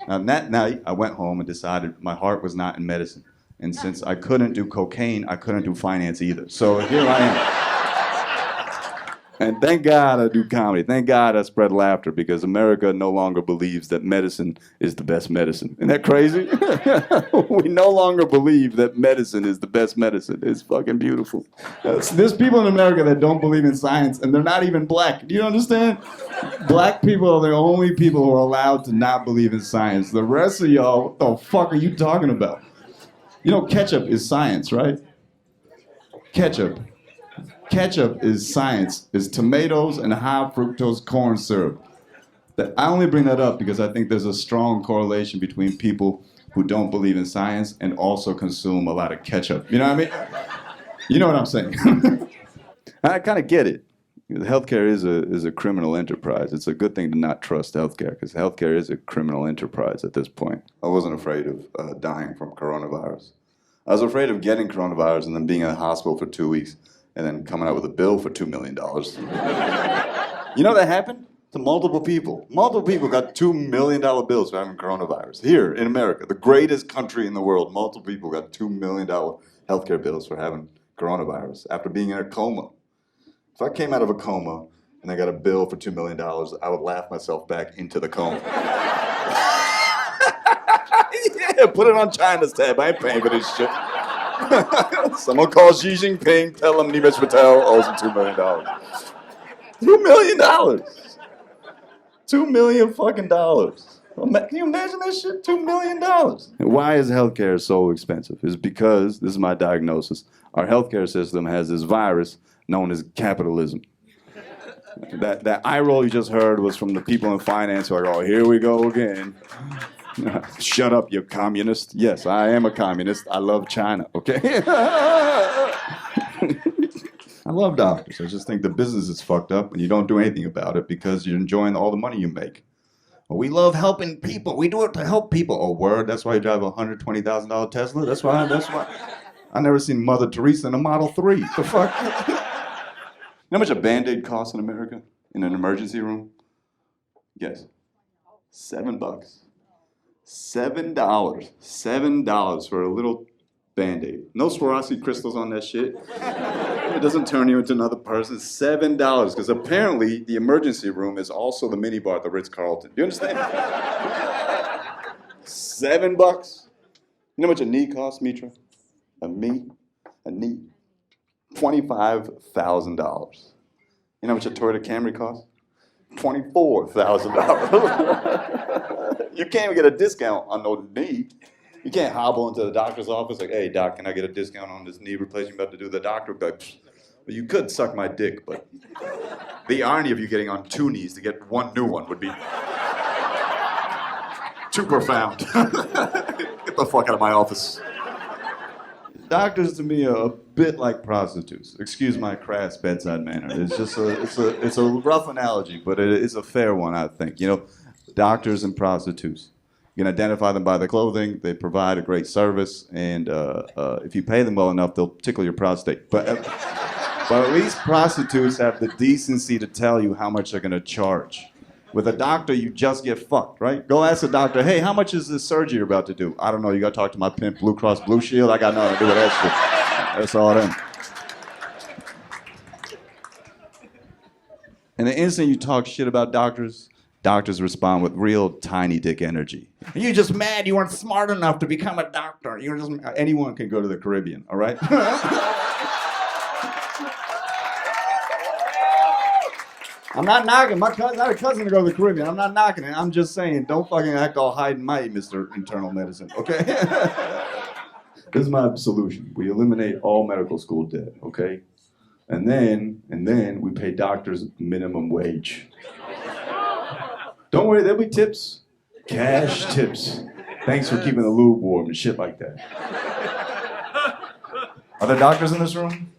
Now, that night, I went home and decided my heart was not in medicine, and since I couldn't do cocaine, I couldn't do finance either. So here I am. And thank God I do comedy. Thank God I spread laughter, because America no longer believes that medicine is the best medicine. Isn't that crazy? We no longer believe that medicine is the best medicine. It's fucking beautiful. There's people in America that don't believe in science, and they're not even black. Do you understand? Black people are the only people who are allowed to not believe in science. The rest of y'all, what the fuck are you talking about? You know, ketchup is science, right? Ketchup. Ketchup is science. It's tomatoes and high fructose corn syrup. I only bring that up because I think there's a strong correlation between people who don't believe in science and also consume a lot of ketchup. You know what I mean? You know what I'm saying? I kind of get it. Healthcare is a criminal enterprise. It's a good thing to not trust healthcare, because healthcare is a criminal enterprise at this point. I wasn't afraid of dying from coronavirus. I was afraid of getting coronavirus and then being in the hospital for 2 weeks and then coming out with a bill for $2 million. You know that happened to multiple people. Multiple people got $2 million bills for having coronavirus. Here in America, the greatest country in the world, multiple people got $2 million healthcare bills for having coronavirus after being in a coma. If I came out of a coma and I got a bill for $2 million, I would laugh myself back into the coma. Yeah, put it on China's tab. I ain't paying for this shit. Someone call Xi Jinping, tell him Nimesh Patel owes him $2 million. $2 million. $2 million fucking dollars. Can you imagine that shit? $2 million. Why is healthcare so expensive? It's because, this is my diagnosis, our healthcare system has this virus known as capitalism. That eye roll you just heard was from the people in finance who are like, "Oh, here we go again." Shut up, you communist. Yes, I am a communist. I love China, okay? I love doctors. I just think the business is fucked up and you don't do anything about it because you're enjoying all the money you make. Well, we love helping people. We do it to help people. Oh, word? That's why you drive a $120,000 Tesla? That's why. I never seen Mother Teresa in a Model 3. The fuck? You know how much a Band-Aid costs in America in an emergency room? Yes. $7. $7 for a little Band-Aid. No Swarovski crystals on that shit. It doesn't turn you into another person. $7, because apparently the emergency room is also the minibar at the Ritz-Carlton. Do you understand? $7. You know how much a knee costs, Mitra? A knee? $25,000. You know how much a Toyota Camry costs? $24,000. You can't even get a discount on no knee. You can't hobble into the doctor's office like, hey, doc, can I get a discount on this knee replacement I'm about to do? The doctor would be like, well, you could suck my dick, but the irony of you getting on 2 knees to get one new one would be too profound. Get the fuck out of my office. Doctors to me are a bit like prostitutes. Excuse my crass bedside manner. It's just it's a rough analogy, but it is a fair one, I think. You know, doctors and prostitutes. You can identify them by their clothing. They provide a great service, and if you pay them well enough, they'll tickle your prostate. But at least prostitutes have the decency to tell you how much they're going to charge. With a doctor, you just get fucked, right? Go ask the doctor, hey, how much is this surgery you're about to do? I don't know, you got to talk to my pimp, Blue Cross Blue Shield. I got nothing to do with that shit. That's all them. And the instant you talk shit about doctors respond with real tiny dick energy. You're just mad you weren't smart enough to become a doctor. You're just, anyone can go to the Caribbean, all right? I'm not knocking. I had a cousin to go to the Caribbean. I'm not knocking it. I'm just saying, don't fucking act all hide and mighty, Mr. Internal Medicine, okay? This is my solution. We eliminate all medical school debt, okay? And then we pay doctors minimum wage. Don't worry, there'll be tips. Cash tips. Thanks for keeping the lube warm and shit like that. Are there doctors in this room?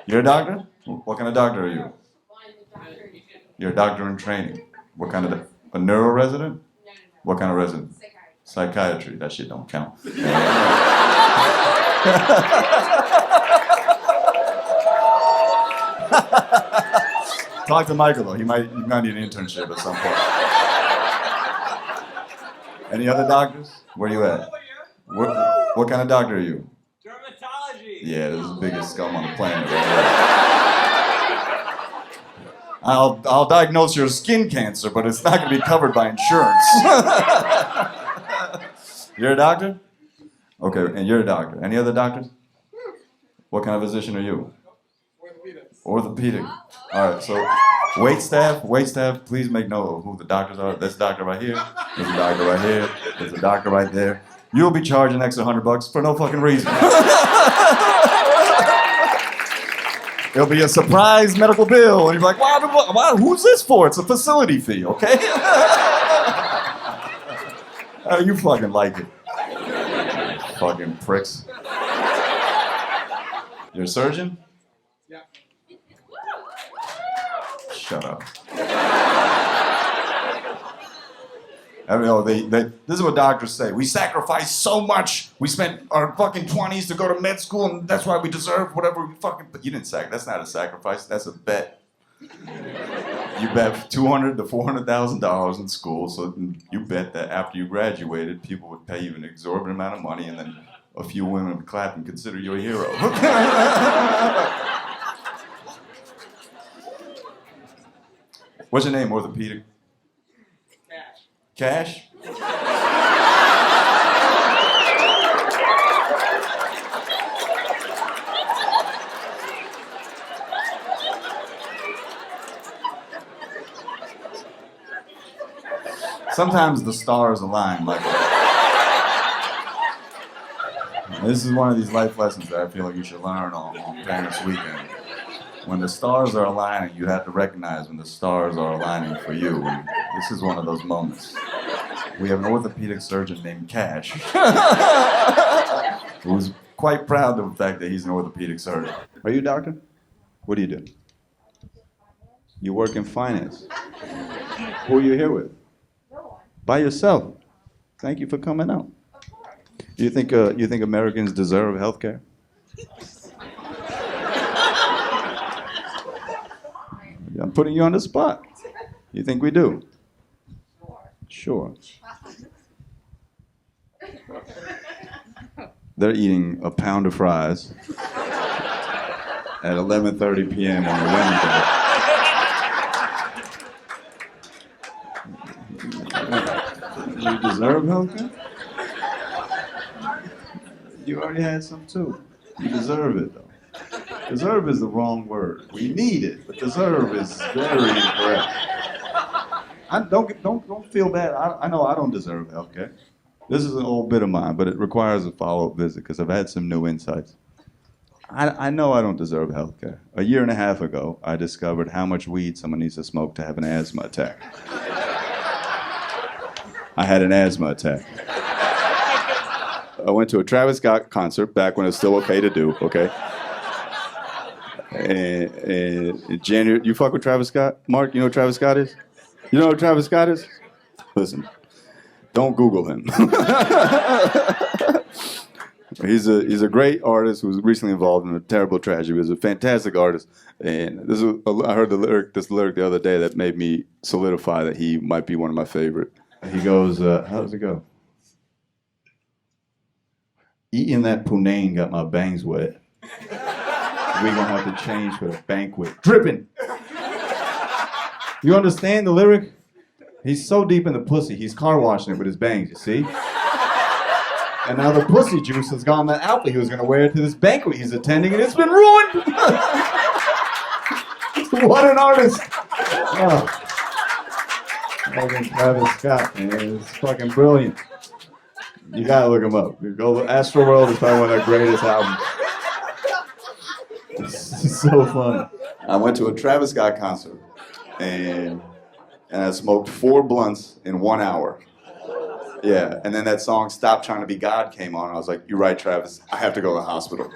You're a doctor? What kind of doctor are you? You're a doctor in training. What kind of, a neuro resident? No. What kind of resident? Psychiatry. Psychiatry. That shit don't count. Talk to Michael though. He might need an internship at some point. Any other doctors? Where you at? What kind of doctor are you? Dermatology. Yeah, this is the biggest scum on the planet. Right? I'll diagnose your skin cancer, but it's not going to be covered by insurance. You're a doctor? Okay, and you're a doctor. Any other doctors? What kind of physician are you? Orthopedic. All right, so wait staff, please make note of who the doctors are. This doctor right here, there's a doctor right here, there's a doctor right there. You'll be charged an extra $100 for no fucking reason. It'll be a surprise medical bill, and you're like, why, who's this for? It's a facility fee, okay? You fucking like it. Fucking pricks. You're a surgeon? Yeah. Shut up. I mean, this is what doctors say. We sacrifice so much. We spent our fucking 20s to go to med school, and that's why we deserve whatever we fucking. But you didn't that's not a sacrifice. That's a bet. You bet $200,000 to $400,000 in school, so you bet that after you graduated, people would pay you an exorbitant amount of money, and then a few women would clap and consider you a hero. What's your name, orthopedic? Cash? Sometimes the stars align, Michael. This is one of these life lessons that I feel like you should learn on Parents' Weekend. When the stars are aligning, you have to recognize when the stars are aligning for you. And this is one of those moments. We have an orthopedic surgeon named Cash, who's quite proud of the fact that he's an orthopedic surgeon. Are you a doctor? What do you do? You work in finance. Who are you here with? No one. By yourself. Thank you for coming out. You think Americans deserve health care? I'm putting you on the spot. You think we do? Sure. They're eating a pound of fries at 11:30 p.m. on a Wednesday. You deserve health care? You already had some too. You deserve it though. Deserve is the wrong word. We need it, but deserve is very incorrect. Don't feel bad. I know I don't deserve health care. This is an old bit of mine, but it requires a follow-up visit because I've had some new insights. I know I don't deserve health care. A year and a half ago, I discovered how much weed someone needs to smoke to have an asthma attack. I had an asthma attack. I went to a Travis Scott concert back when it was still okay to do, okay? And in January, you fuck with Travis Scott? Mark, you know who Travis Scott is? You know who Travis Scott is? Listen, don't Google him. He's a great artist who was recently involved in a terrible tragedy. He was a fantastic artist, and I heard this lyric the other day that made me solidify that he might be one of my favorite. He goes, how does it go? Eating that poutine got my bangs wet. We gonna have to change for the banquet. Dripping. You understand the lyric? He's so deep in the pussy, he's car washing it with his bangs, you see? And now the pussy juice has gone that outfit he was going to wear to this banquet he's attending, and it's been ruined! What an artist! Oh. Fucking Travis Scott, man. It's fucking brilliant. You gotta look him up. Astroworld is probably one of their greatest albums. It's so fun. I went to a Travis Scott concert, and I smoked 4 blunts in 1 hour. Yeah, and then that song "Stop Trying to Be God" came on, and I was like, "You're right, Travis. I have to go to the hospital."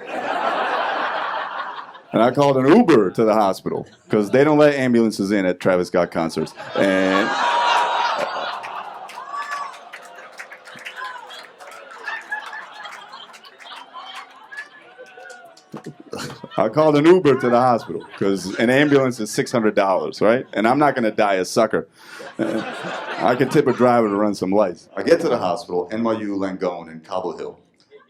And I called an Uber to the hospital because they don't let ambulances in at Travis Scott concerts. And I called an Uber to the hospital because an ambulance is $600, right? And I'm not going to die a sucker. I can tip a driver to run some lights. I get to the hospital, NYU Langone in Cobble Hill.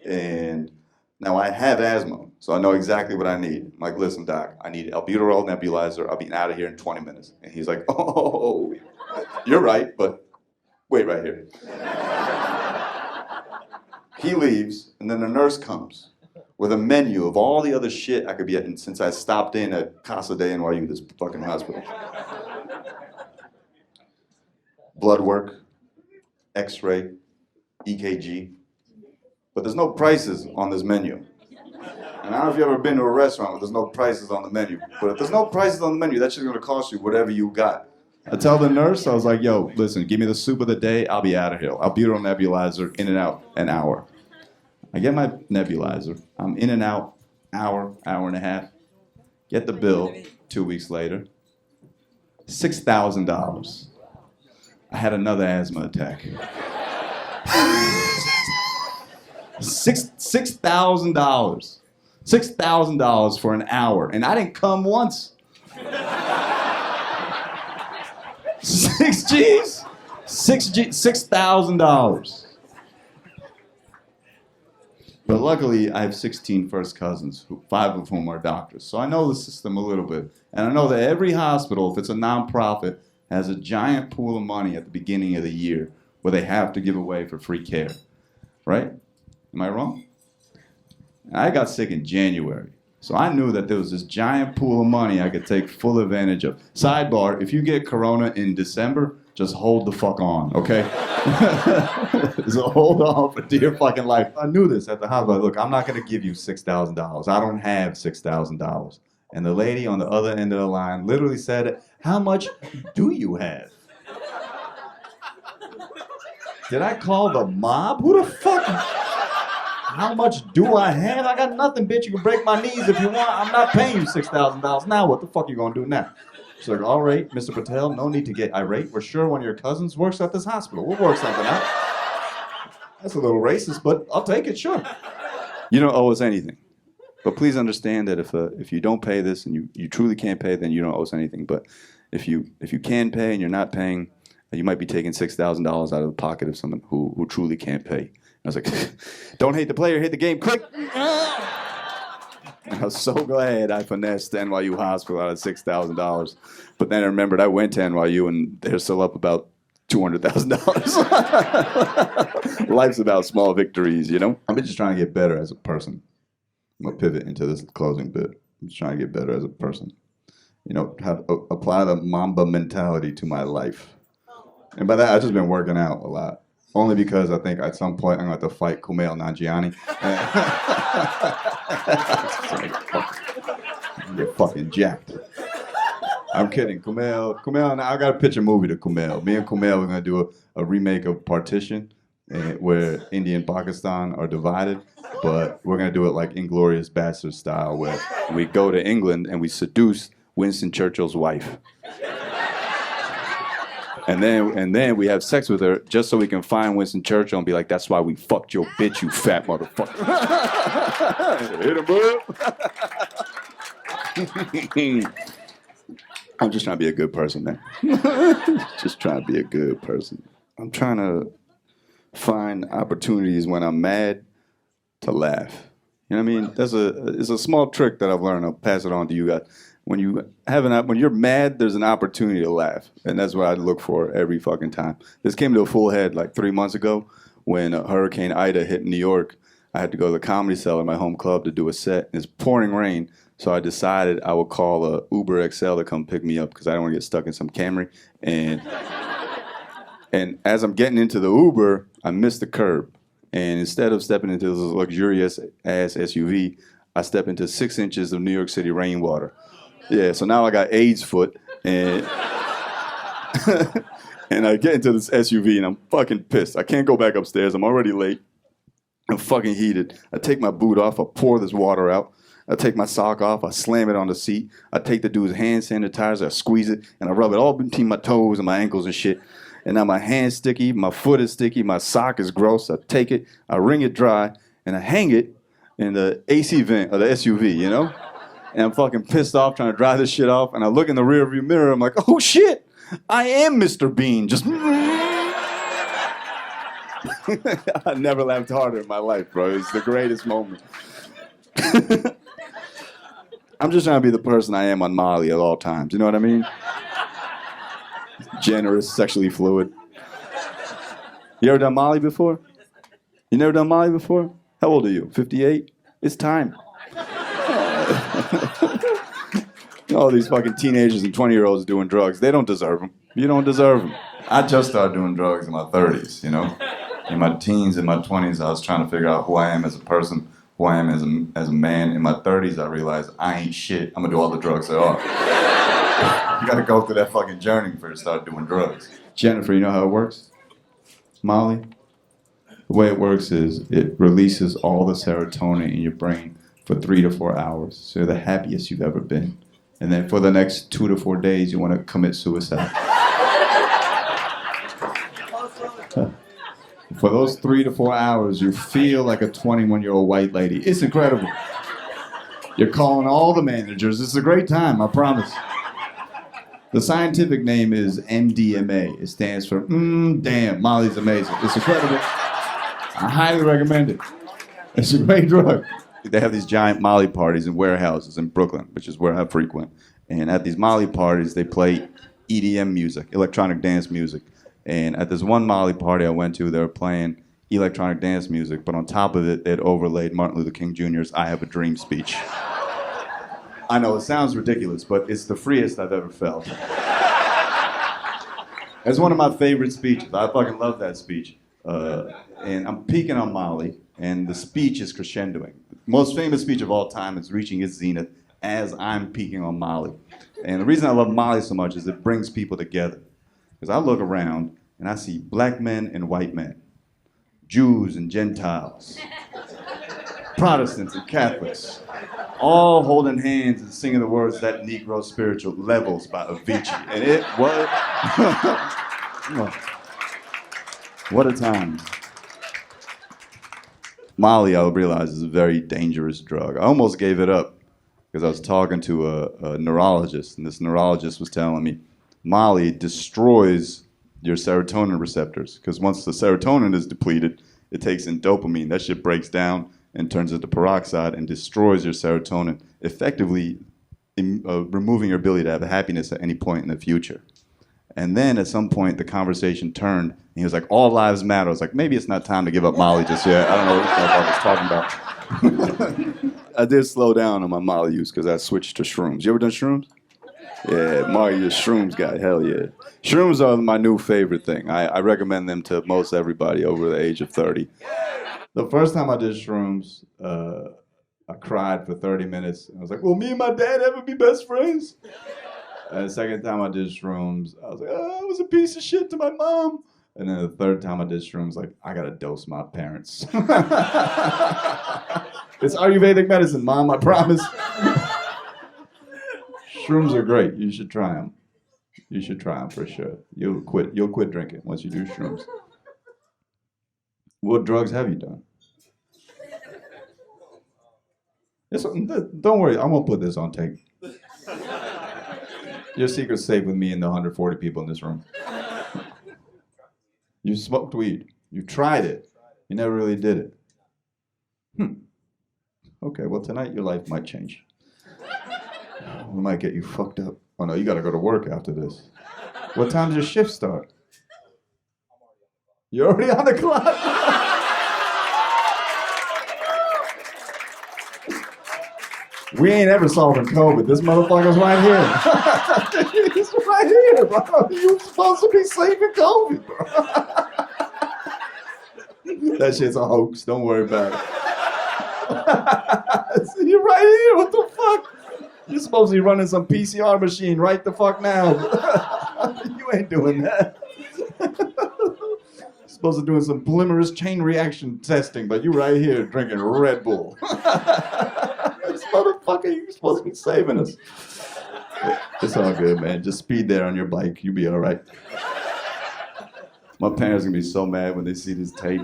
And now I have asthma, so I know exactly what I need. I'm like, listen, doc, I need albuterol nebulizer. I'll be out of here in 20 minutes. And he's like, oh, you're right, but wait right here. He leaves, and then the nurse comes with a menu of all the other shit I could be getting since I stopped in at Casa de NYU, this fucking hospital. Blood work, X-ray, EKG. But there's no prices on this menu. And I don't know if you've ever been to a restaurant where there's no prices on the menu. But if there's no prices on the menu, that's just gonna cost you whatever you got. I tell the nurse, I was like, yo, listen, give me the soup of the day, I'll be out of here. Albuterol nebulizer, in and out, an hour. I get my nebulizer, I'm in and out, hour and a half. Get the bill 2 weeks later, $6,000. I had another asthma attack. $6,000. $6,000 for an hour, and I didn't come once. 6 G's? $6,000. But luckily, I have 16 first cousins, 5 of whom are doctors. So I know the system a little bit. And I know that every hospital, if it's a nonprofit, has a giant pool of money at the beginning of the year where they have to give away for free care. Right? Am I wrong? I got sick in January. So I knew that there was this giant pool of money I could take full advantage of. Sidebar, if you get corona in December, just hold the fuck on, okay? So hold on for dear fucking life. I knew this at the hospital. Look, I'm not gonna give you $6,000. I don't have $6,000. And the lady on the other end of the line literally said, how much do you have? Did I call the mob? Who the fuck? How much do I have? I got nothing, bitch. You can break my knees if you want. I'm not paying you $6,000. Now what the fuck you gonna do now? She's like, all right, Mr. Patel, no need to get irate. We're sure one of your cousins works at this hospital. We'll work something out. That's a little racist, but I'll take it, sure. You don't owe us anything. But please understand that if you don't pay this and you truly can't pay, then you don't owe us anything. But if you can pay and you're not paying, you might be taking $6,000 out of the pocket of someone who truly can't pay. I was like, don't hate the player, hate the game, quick! And I was so glad I finessed NYU Hospital out of $6,000. But then I remembered I went to NYU and they're still up about $200,000. Life's about small victories, you know? I'm just trying to get better as a person. I'm going to pivot into this closing bit. I'm just trying to get better as a person. You know, apply the Mamba mentality to my life. And by that, I've just been working out a lot. Only because I think at some point I'm going to have to fight Kumail Nanjiani. You're fucking jacked. I'm kidding. Kumail, I got to pitch a movie to Kumail. Me and Kumail are going to do a remake of Partition, where India and Pakistan are divided, but we're going to do it like Inglourious Basterds style, where we go to England and we seduce Winston Churchill's wife. And then we have sex with her just so we can find Winston Churchill and be like, that's why we fucked your bitch, you fat motherfucker. Hit him up. I'm just trying to be a good person, man. Just trying to be a good person. I'm trying to find opportunities when I'm mad to laugh. You know what I mean? It's a small trick that I've learned. I'll pass it on to you guys. When you're mad, there's an opportunity to laugh, and that's what I look for every fucking time. This came to a full head like 3 months ago when Hurricane Ida hit New York. I had to go to the Comedy Cellar, my home club, to do a set. It's pouring rain, so I decided I would call a Uber XL to come pick me up because I don't want to get stuck in some Camry. And as I'm getting into the Uber, I missed the curb, and instead of stepping into this luxurious ass SUV, I step into 6 inches of New York City rainwater. Yeah, so now I got AIDS foot, and and I get into this SUV, and I'm fucking pissed. I can't go back upstairs. I'm already late. I'm fucking heated. I take my boot off. I pour this water out. I take my sock off. I slam it on the seat. I take the dude's hand sanitizer. I squeeze it, and I rub it all between my toes and my ankles and shit. And now my hand's sticky. My foot is sticky. My sock is gross. I take it. I wring it dry, and I hang it in the AC vent of the SUV, you know? And I'm fucking pissed off trying to dry this shit off. And I look in the rearview mirror. I'm like, oh shit, I am Mr. Bean. Just. I never laughed harder in my life, bro. It's the greatest moment. I'm just trying to be the person I am on Molly at all times. You know what I mean? Generous, sexually fluid. You ever done Molly before? You never done Molly before? How old are you? 58? It's time. All these fucking teenagers and 20-year-olds doing drugs. They don't deserve them. You don't deserve them. I just started doing drugs in my 30s, you know? In my teens and my 20s, I was trying to figure out who I am as a person, who I am as a man. In my 30s, I realized I ain't shit. I'm gonna do all the drugs there are. You gotta go through that fucking journey before you start doing drugs. Jennifer, you know how it works? Molly? The way it works is it releases all the serotonin in your brain for 3 to 4 hours. So you're the happiest you've ever been. And then for the next 2 to 4 days, you want to commit suicide. For those 3 to 4 hours, you feel like a 21-year-old white lady. It's incredible. You're calling all the managers. It's a great time, I promise. The scientific name is MDMA. It stands for, damn, Molly's amazing. It's incredible. I highly recommend it. It's a great drug. They have these giant Molly parties in warehouses in Brooklyn, which is where I frequent. And at these Molly parties, they play EDM music, electronic dance music. And at this one Molly party I went to, they were playing electronic dance music, but on top of it, they'd overlaid Martin Luther King Jr.'s I Have a Dream speech. I know, it sounds ridiculous, but it's the freest I've ever felt. It's one of my favorite speeches. I fucking love that speech. And I'm peaking on Molly, and the speech is crescendoing. Most famous speech of all time is reaching its zenith as I'm peaking on Molly. And the reason I love Molly so much is it brings people together. Because I look around and I see black men and white men, Jews and Gentiles, Protestants and Catholics, all holding hands and singing the words That Negro Spiritual Levels by Avicii. And it was, what a time. Molly, I realized, is a very dangerous drug. I almost gave it up because I was talking to a neurologist, and this neurologist was telling me, Molly destroys your serotonin receptors because once the serotonin is depleted, it takes in dopamine. That shit breaks down and turns into peroxide and destroys your serotonin, effectively removing your ability to have happiness at any point in the future. And then at some point, the conversation turned, and he was like, all lives matter. I was like, maybe it's not time to give up Molly just yet. I don't know what I was talking about. I did slow down on my Molly use because I switched to shrooms. You ever done shrooms? Yeah, Mario, the shrooms guy, hell yeah. Shrooms are my new favorite thing. I recommend them to most everybody over the age of 30. The first time I did shrooms, I cried for 30 minutes. I was like, will me and my dad ever be best friends? And the second time I did shrooms, I was like, oh, I was a piece of shit to my mom. And then the third time I did shrooms, like, I gotta dose my parents. It's Ayurvedic medicine, Mom, I promise. Shrooms are great. You should try them. You should try them for sure. You'll quit drinking once you do shrooms. What drugs have you done? Don't worry, I won't put this on tape. Your secret's safe with me and the 140 people in this room. You smoked weed. You tried it. You never really did it. Okay, well, tonight your life might change. We might get you fucked up. Oh no, you gotta go to work after this. What time does your shift start? You're already on the clock? We ain't ever solving COVID. This motherfucker's right here. He's right here, bro. You're supposed to be saving COVID, bro. That shit's a hoax. Don't worry about it. You're right here. What the fuck? You're supposed to be running some PCR machine right the fuck now. You ain't doing that. You're supposed to be doing some polymerase chain reaction testing, but you right here drinking Red Bull. This motherfucker, you're supposed to be saving us. It's all good, man. Just speed there on your bike. You'll be all right. My parents are going to be so mad when they see this tape.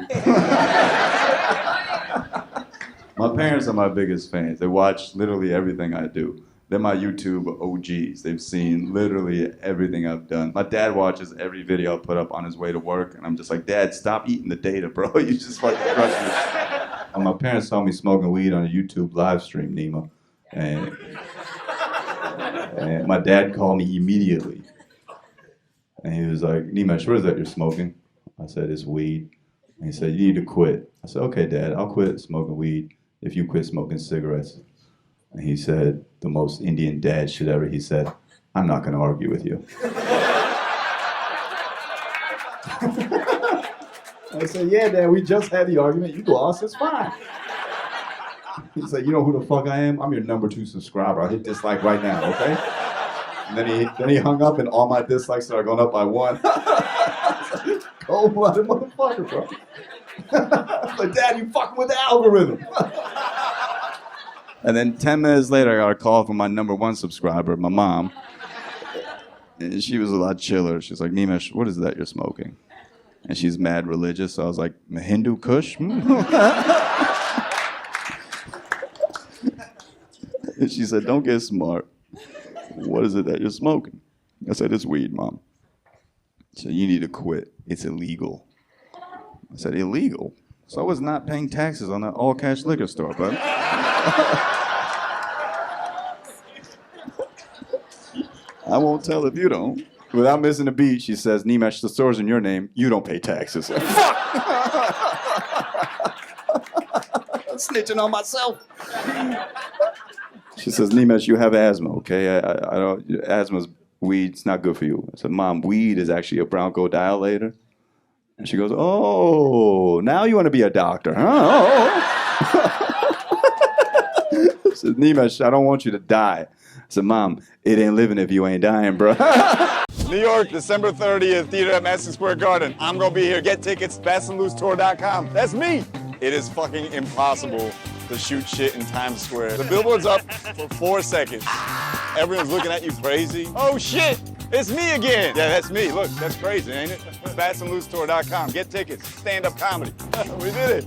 My parents are my biggest fans. They watch literally everything I do. They're my YouTube OGs. They've seen literally everything I've done. My dad watches every video I put up on his way to work, and I'm just like, Dad, stop eating the data, bro. You just fucking crushing it. And my parents saw me smoking weed on a YouTube live stream, Nima. And my dad called me immediately. And he was like, Nimesh, what is that you're smoking? I said, it's weed. And he said, you need to quit. I said, okay, Dad, I'll quit smoking weed if you quit smoking cigarettes. And he said, the most Indian dad shit ever. He said, I'm not going to argue with you. I said, yeah, Dad, we just had the argument. You lost, it's fine. He said, you know who the fuck I am? I'm your number 2 subscriber. I'll hit dislike right now, okay? And then he hung up, and all my dislikes started going up by 1. Cold-blooded motherfucker, bro. I was like, Dad, you fucking with the algorithm. And then 10 minutes later, I got a call from my number 1 subscriber, my mom. And she was a lot chiller. She's like, Nimesh, what is that you're smoking? And she's mad religious, so I was like, Hindu Kush? And she said, don't get smart. What is it that you're smoking? I said, it's weed, Mom. She said, you need to quit. It's illegal. I said, illegal? So I was not paying taxes on that all-cash liquor store, bud. I won't tell if you don't. Without missing a beat, she says, Nimesh, the store's in your name. You don't pay taxes. Fuck! Snitching on myself. She says, Nimesh, you have asthma, okay? I don't. Asthma's weed's not good for you. I said, Mom, weed is actually a bronchodilator. And she goes, oh, now you want to be a doctor, huh? I said, Nimesh, I don't want you to die. I said, Mom, it ain't living if you ain't dying, bro. New York, December 30th, theater at Madison Square Garden. I'm gonna be here. Get tickets, fastandloosetour.com. That's me. It is fucking impossible to shoot shit in Times Square. The billboard's up for 4 seconds. Everyone's looking at you crazy. Oh shit, it's me again. Yeah, that's me. Look, that's crazy, ain't it? Fastandloosetour.com. Get tickets, stand-up comedy. We did it.